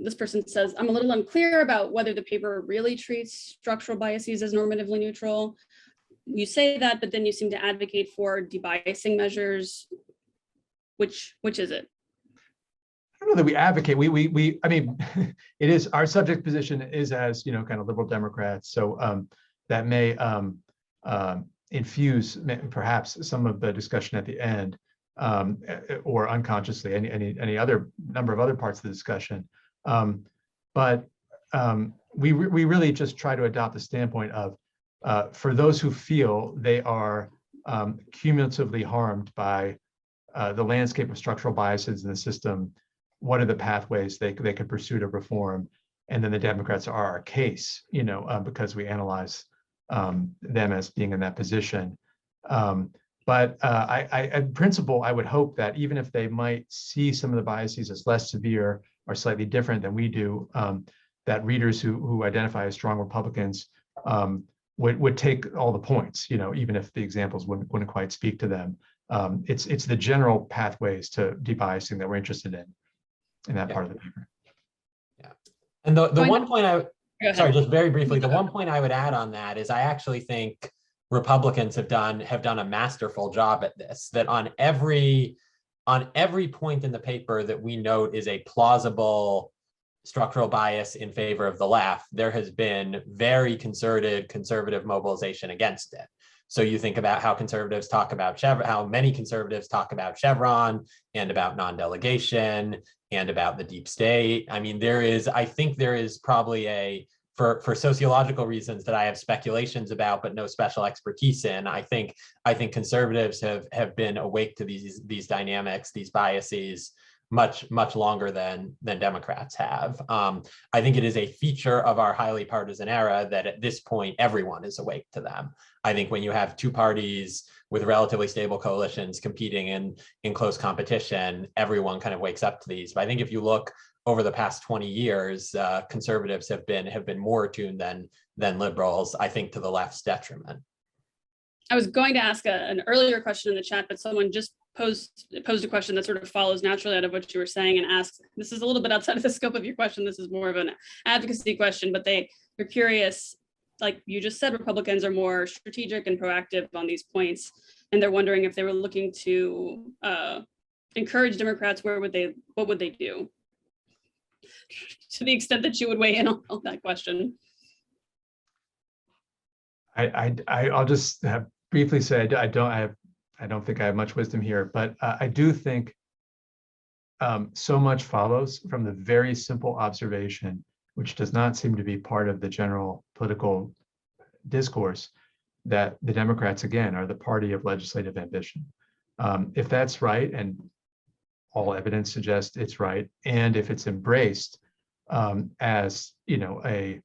this person says, I'm a little unclear about whether the paper really treats structural biases as normatively neutral. You say that, but then you seem to advocate for debiasing measures. Which is it? I don't know that we advocate. I mean, it is, our subject position is as, kind of liberal Democrats. So that may infuse perhaps some of the discussion at the end, or unconsciously any other number of other parts of the discussion. But we really just try to adopt the standpoint of, for those who feel they are cumulatively harmed by the landscape of structural biases in the system, what are the pathways they could pursue to reform? And then the Democrats are our case, because we analyze them as being in that position. But in principle, I would hope that even if they might see some of the biases as less severe or slightly different than we do, that readers who identify as strong Republicans would take all the points, even if the examples wouldn't quite speak to them. It's the general pathways to debiasing that we're interested in that part of the paper. Yeah, and the one point sorry, just very briefly, the one point I would add on that is I actually think Republicans have done a masterful job at this, that on every point in the paper that we note is a plausible structural bias in favor of the left, there has been very conservative mobilization against it. So you think about how conservatives talk about Chevron, how many conservatives talk about Chevron and about non-delegation and about the deep state. I mean, I think there is probably for sociological reasons that I have speculations about, but no special expertise in. I think conservatives have been awake to these dynamics, these biases, much longer than Democrats have. I think it is a feature of our highly partisan era that at this point everyone is awake to them. I think when you have two parties with relatively stable coalitions competing in close competition, everyone kind of wakes up to these. But I think if you look over the past 20 years, conservatives have been more attuned than liberals, I think, to the left's detriment. I was going to ask an earlier question in the chat, but someone just posed a question that sort of follows naturally out of what you were saying and asks, this is a little bit outside of the scope of your question. This is more of an advocacy question, but they're curious, like you just said, Republicans are more strategic and proactive on these points. And they're wondering if they were looking to encourage Democrats, what would they do? To the extent that you would weigh in on that question. I'll just briefly say I don't think I have much wisdom here, but I do think so much follows from the very simple observation, which does not seem to be part of the general political discourse, that the Democrats, again, are the party of legislative ambition. If that's right, and all evidence suggests it's right, and if it's embraced as a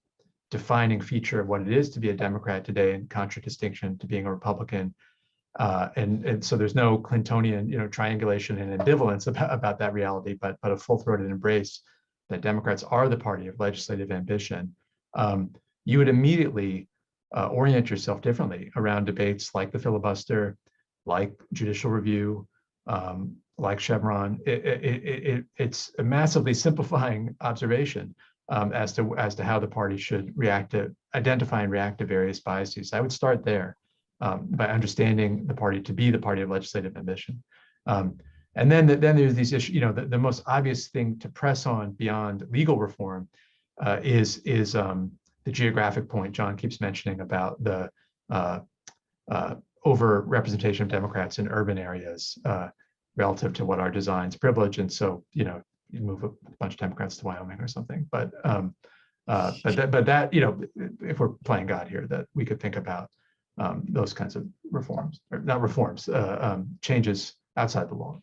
defining feature of what it is to be a Democrat today, in contradistinction to being a Republican, and so there's no Clintonian triangulation and ambivalence about that reality, but a full-throated embrace that Democrats are the party of legislative ambition. You would immediately orient yourself differently around debates like the filibuster, like judicial review, like Chevron. It's a massively simplifying observation as to how the party should identify and react to various biases. I would start there by understanding the party to be the party of legislative ambition. And then there's these issues. The most obvious thing to press on beyond legal reform is the geographic point John keeps mentioning about the overrepresentation of Democrats in urban areas relative to what our designs privilege. And so, you move a bunch of Democrats to Wyoming or something. But that, if we're playing God here, that we could think about those kinds of reforms, or not reforms, changes outside the law.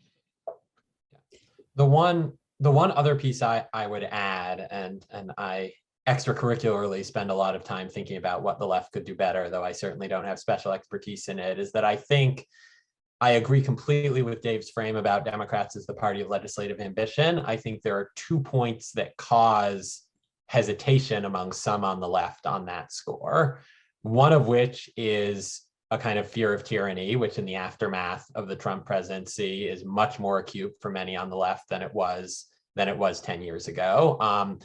The one other piece I would add, and I extracurricularly spend a lot of time thinking about what the left could do better, though I certainly don't have special expertise in it, is that I think I agree completely with Dave's frame about Democrats as the party of legislative ambition. I think there are 2 points that cause hesitation among some on the left on that score. One of which is a kind of fear of tyranny, which in the aftermath of the Trump presidency is much more acute for many on the left than it was 10 years ago.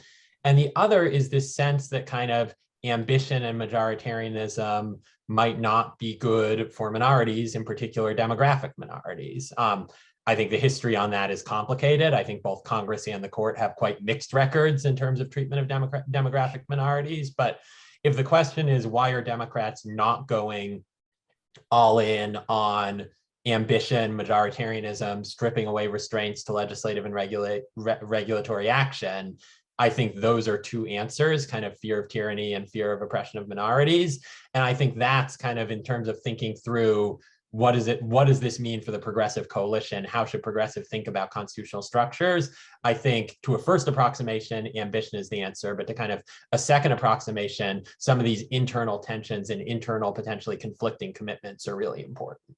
And the other is this sense that kind of ambition and majoritarianism might not be good for minorities, in particular demographic minorities. I think the history on that is complicated. I think both Congress and the court have quite mixed records in terms of treatment of demographic minorities. But if the question is, why are Democrats not going all in on ambition, majoritarianism, stripping away restraints to legislative and regulatory action, I think those are 2 answers, kind of fear of tyranny and fear of oppression of minorities. And I think that's kind of in terms of thinking through what does this mean for the progressive coalition? How should progressive think about constitutional structures? I think to a first approximation, ambition is the answer, but to kind of a second approximation, some of these internal tensions and internal potentially conflicting commitments are really important.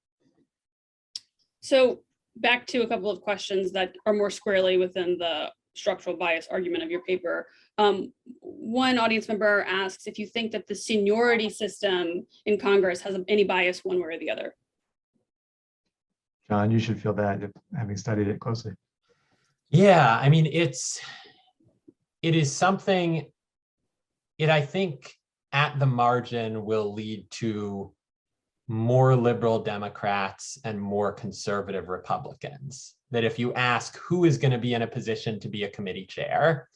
So back to a couple of questions that are more squarely within the structural bias argument of your paper. One audience member asks if you think that the seniority system in Congress has any bias one way or the other. John, you should feel that, having studied it closely. Yeah, I mean, it is something, I think at the margin will lead to more liberal Democrats and more conservative Republicans. That if you ask who is going to be in a position to be a committee chair,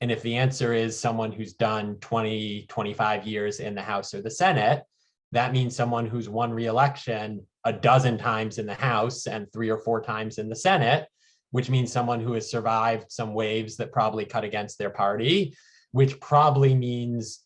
and if the answer is someone who's done 20, 25 years in the House or the Senate, that means someone who's won re-election a dozen times in the House and 3 or 4 times in the Senate, which means someone who has survived some waves that probably cut against their party, which probably means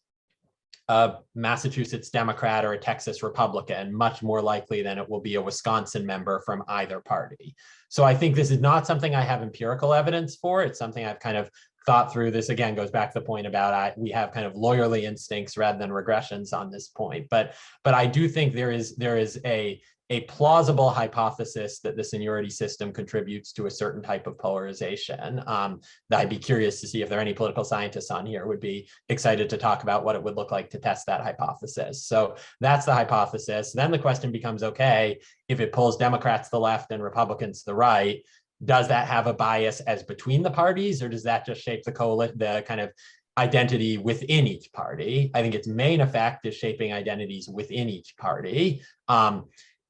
a Massachusetts Democrat or a Texas Republican, much more likely than it will be a Wisconsin member from either party. So I think this is not something I have empirical evidence for. It's something I've kind of thought through. This again goes back to the point about we have kind of lawyerly instincts rather than regressions on this point. But I do think there is a plausible hypothesis that the seniority system contributes to a certain type of polarization. That I'd be curious to see if there are any political scientists on here would be excited to talk about what it would look like to test that hypothesis. So that's the hypothesis. Then the question becomes, okay, if it pulls Democrats to the left and Republicans to the right, does that have a bias as between the parties, or does that just shape the kind of identity within each party? I think its main effect is shaping identities within each party.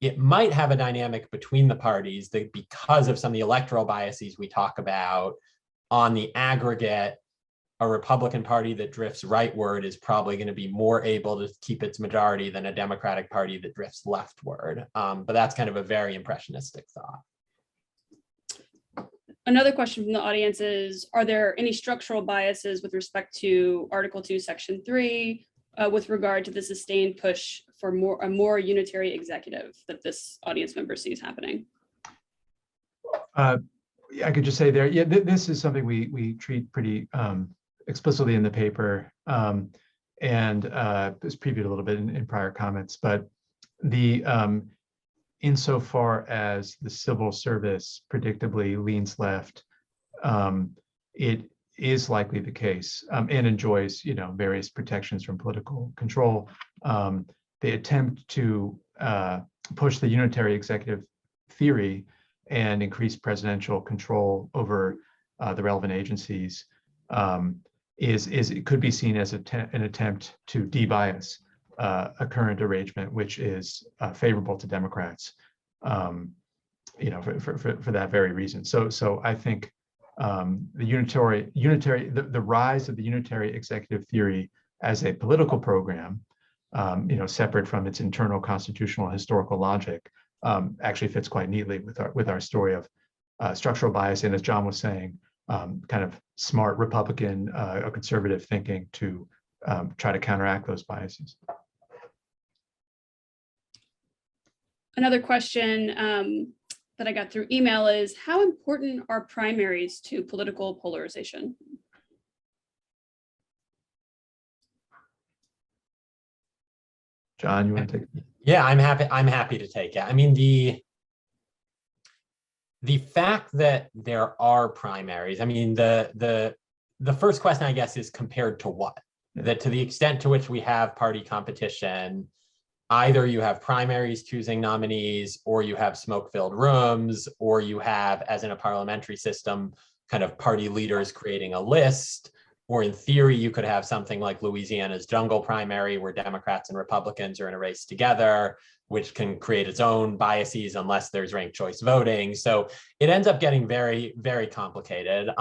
It might have a dynamic between the parties that, because of some of the electoral biases we talk about, on the aggregate, a Republican Party that drifts rightward is probably going to be more able to keep its majority than a Democratic Party that drifts leftward. But that's kind of a very impressionistic thought. Another question from the audience is, are there any structural biases with respect to Article 2, Section 3, with regard to the sustained push for a more unitary executive that this audience member sees happening? I could just say there, yeah, this is something we treat pretty explicitly in the paper, and it's previewed a little bit in prior comments, but insofar as the civil service predictably leans left, it is likely the case, and enjoys, various protections from political control. The attempt to push the unitary executive theory and increase presidential control over the relevant agencies it could be seen as an attempt to de-bias a current arrangement which is favorable to Democrats, for that very reason. So I think the rise of the unitary executive theory as a political program, separate from its internal constitutional and historical logic, actually fits quite neatly with our story of structural bias, and as John was saying, kind of smart Republican or conservative thinking to try to counteract those biases. Another question that I got through email is, how important are primaries to political polarization? John, you want to take it? Yeah, I'm happy to take it. I mean, the fact that there are primaries, I mean, the first question, I guess, is compared to what? That to the extent to which we have party competition, either you have primaries choosing nominees, or you have smoke-filled rooms, or you have, as in a parliamentary system, kind of party leaders creating a list, or in theory, you could have something like Louisiana's jungle primary, where Democrats and Republicans are in a race together, which can create its own biases unless there's ranked choice voting. So it ends up getting very, very complicated.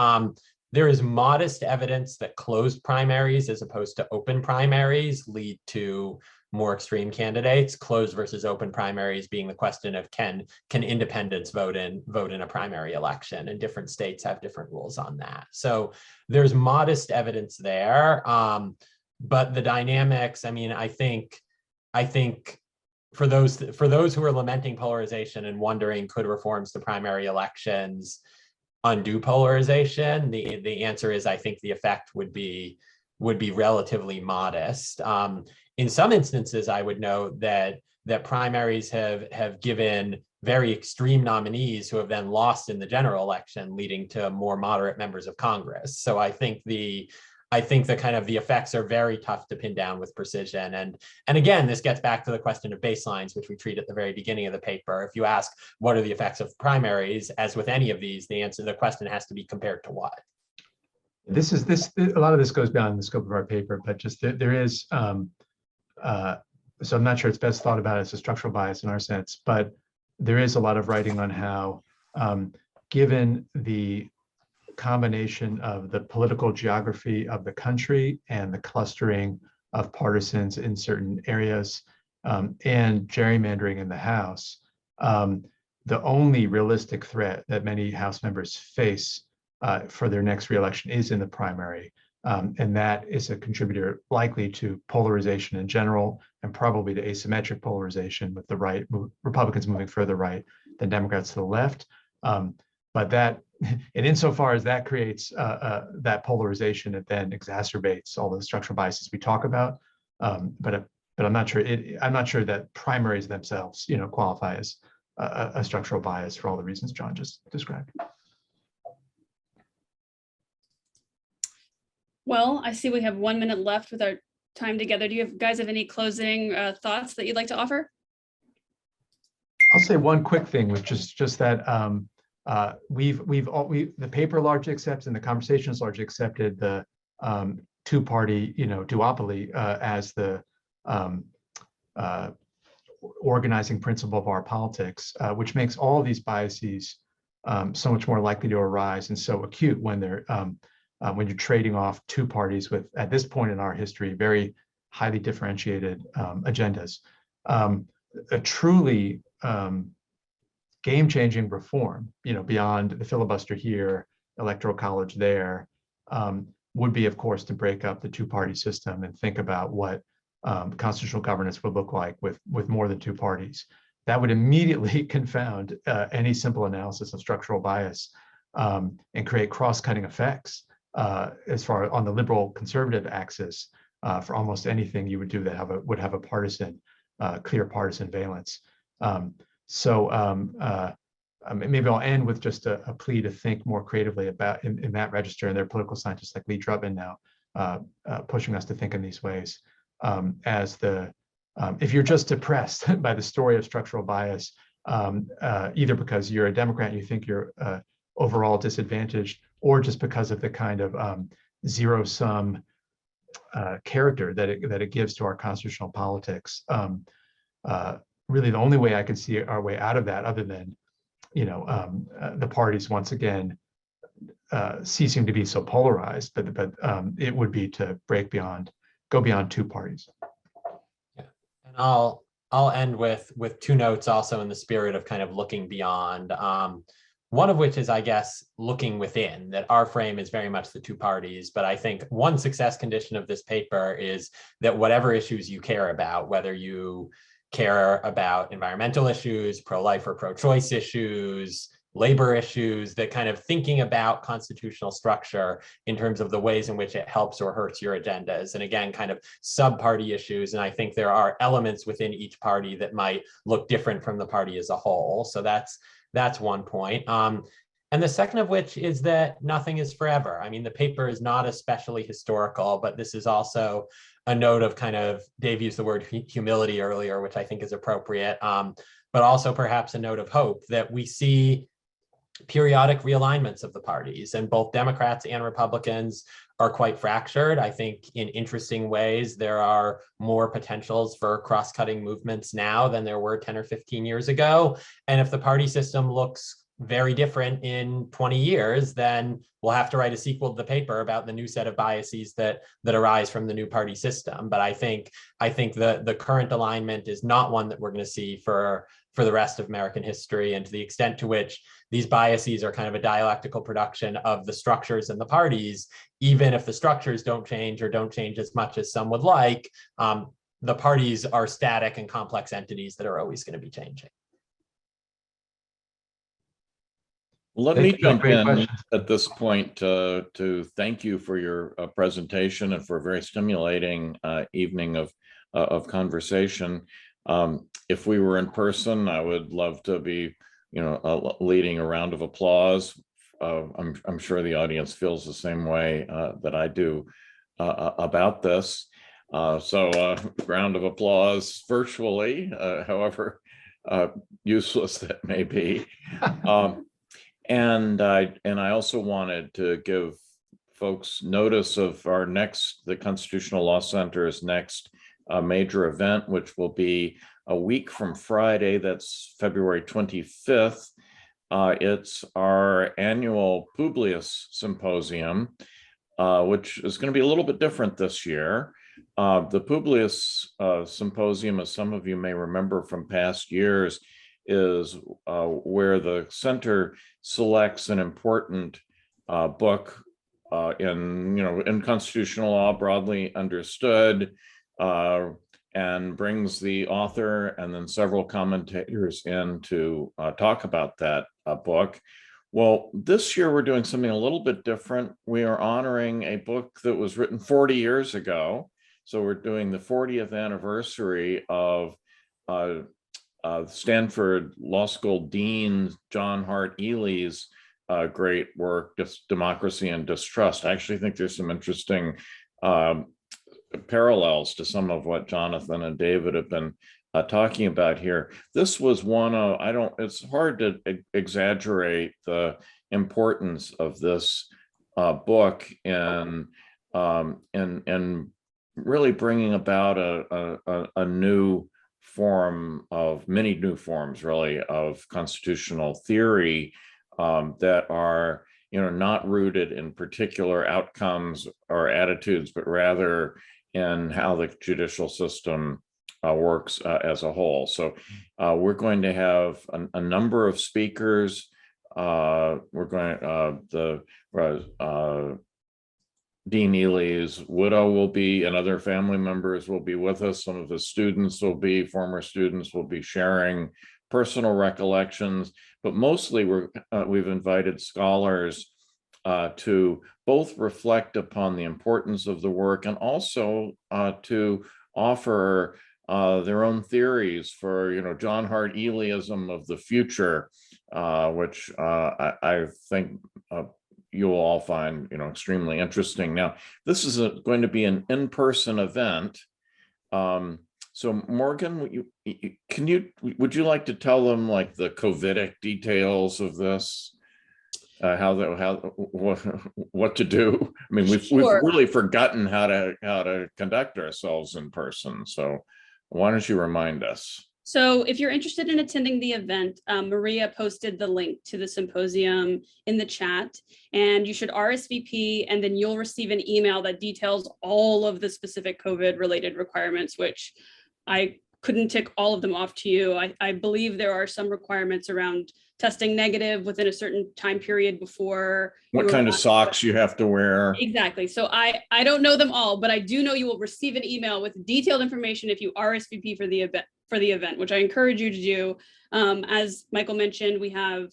There is modest evidence that closed primaries as opposed to open primaries lead to more extreme candidates. Closed versus open primaries being the question of can independents vote in a primary election, and different states have different rules on that. So there's modest evidence there, but the dynamics, I mean, I think for those who are lamenting polarization and wondering could reforms to primary elections undo polarization, the answer is I think the effect would be relatively modest. In some instances, I would note that primaries have given very extreme nominees who have then lost in the general election, leading to more moderate members of Congress. So I think the kind of the effects are very tough to pin down with precision. And again, this gets back to the question of baselines, which we treat at the very beginning of the paper. If you ask what are the effects of primaries, as with any of these, the question has to be compared to what? A lot of this goes beyond the scope of our paper, but just there is, so I'm not sure it's best thought about as a structural bias in our sense, but there is a lot of writing on how, given the combination of the political geography of the country and the clustering of partisans in certain areas, and gerrymandering in the House, the only realistic threat that many House members face for their next reelection is in the primary. And that is a contributor likely to polarization in general, and probably to asymmetric polarization, with the right, Republicans moving further right than Democrats to the left. But that, and insofar as that creates that polarization, it then exacerbates all the structural biases we talk about. But I'm not sure that primaries themselves, qualify as a structural bias for all the reasons John just described. Well, I see we have 1 minute left with our time together. Do you guys have any closing thoughts that you'd like to offer? I'll say one quick thing, which is just that the paper largely accepts and the conversation has largely accepted the two-party, duopoly as the organizing principle of our politics, which makes all of these biases so much more likely to arise and so acute when they're when you're trading off two parties with, at this point in our history, very highly differentiated agendas. A truly game-changing reform, beyond the filibuster here, electoral college there, would be, of course, to break up the two-party system and think about what constitutional governance would look like with more than two parties. That would immediately confound any simple analysis of structural bias and create cross-cutting effects as far on the liberal conservative axis for almost anything you would do that would have a partisan, clear partisan valence. maybe I'll end with just a plea to think more creatively about in that register, and there are political scientists like Lee Drutman now pushing us to think in these ways. If you're just depressed by the story of structural bias, either because you're a Democrat and you think you're overall disadvantaged, or just because of the kind of zero-sum character that it gives to our constitutional politics, really the only way I could see our way out of that, other than the parties once again ceasing to be so polarized, but it would be to go beyond two parties. Yeah. And I'll end with two notes also in the spirit of kind of looking beyond. One of which is, I guess, looking within, that our frame is very much the two parties. But I think one success condition of this paper is that whatever issues you care about, whether you care about environmental issues, pro-life or pro-choice issues, labor issues, that kind of thinking about constitutional structure in terms of the ways in which it helps or hurts your agendas. And again, kind of sub-party issues. And I think there are elements within each party that might look different from the party as a whole. So that's one point. And the second of which is that nothing is forever. I mean, the paper is not especially historical, but this is also a note of kind of, Dave used the word humility earlier, which I think is appropriate, but also perhaps a note of hope that we see periodic realignments of the parties, and both Democrats and Republicans are quite fractured. I think in interesting ways, there are more potentials for cross-cutting movements now than there were 10 or 15 years ago. And if the party system looks very different in 20 years, then we'll have to write a sequel to the paper about the new set of biases that arise from the new party system. But I think the current alignment is not one that we're going to see for the rest of American history. And to the extent to which these biases are kind of a dialectical production of the structures and the parties, even if the structures don't change or don't change as much as some would like, the parties are static and complex entities that are always going to be changing. Let me jump in at this point to thank you for your presentation and for a very stimulating evening of conversation. If we were in person, I would love to be, leading a round of applause. I'm sure the audience feels the same way that I do about this. So round of applause virtually, however useless that may be. And I also wanted to give folks notice of the Constitutional Law Center's next major event, which will be a week from Friday. That's February 25th. It's our annual Publius Symposium, which is going to be a little bit different this year. The Publius Symposium, as some of you may remember from past years, is where the center selects an important book in constitutional law, broadly understood, and brings the author and then several commentators in to talk about that book. Well, this year we're doing something a little bit different. We are honoring a book that was written 40 years ago. So we're doing the 40th anniversary of Stanford Law School Dean John Hart Ely's great work, Democracy and Distrust. I actually think there's some interesting parallels to some of what Jonathan and David have been talking about here. This was one of, it's hard to exaggerate the importance of this book in really bringing about a new form of many new forms, really, of constitutional theory that are, not rooted in particular outcomes or attitudes, but rather in how the judicial system works as a whole. So we're going to have a number of speakers. We're going Dean Ely's widow will be, and other family members will be with us. Some of his students will be, former students will be sharing personal recollections, but mostly we've invited scholars to both reflect upon the importance of the work and also to offer their own theories for, John Hart Elyism of the future, which I think you will all find, extremely interesting. Now, this is going to be an in-person event. So Morgan, would you like to tell them like the COVIDic details of this? What to do? I mean, we've really forgotten how to conduct ourselves in person. So why don't you remind us? So if you're interested in attending the event, Maria posted the link to the symposium in the chat, and you should RSVP, and then you'll receive an email that details all of the specific COVID related requirements, which I couldn't tick all of them off to you. I believe there are some requirements around testing negative within a certain time period before. What kind of socks you have to wear. Exactly. So I don't know them all, but I do know you will receive an email with detailed information if you RSVP for the event, which I encourage you to do. As Michael mentioned, we have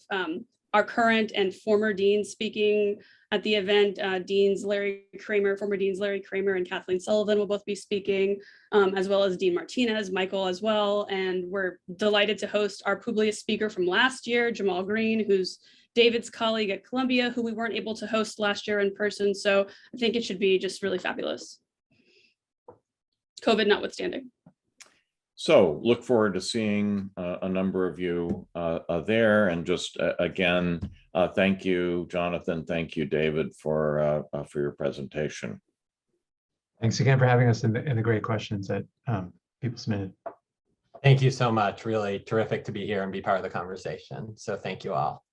our current and former deans speaking at the event. Former deans Larry Kramer and Kathleen Sullivan will both be speaking, as well as Dean Martinez, Michael as well. And we're delighted to host our Publius speaker from last year, Jamal Green, who's David's colleague at Columbia, who we weren't able to host last year in person. So I think it should be just really fabulous, COVID notwithstanding. So look forward to seeing a number of you there. And just again, thank you, Jonathan. Thank you, David, for your presentation. Thanks again for having us and the great questions that people submitted. Thank you so much. Really terrific to be here and be part of the conversation. So thank you all.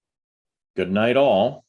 Good night, all.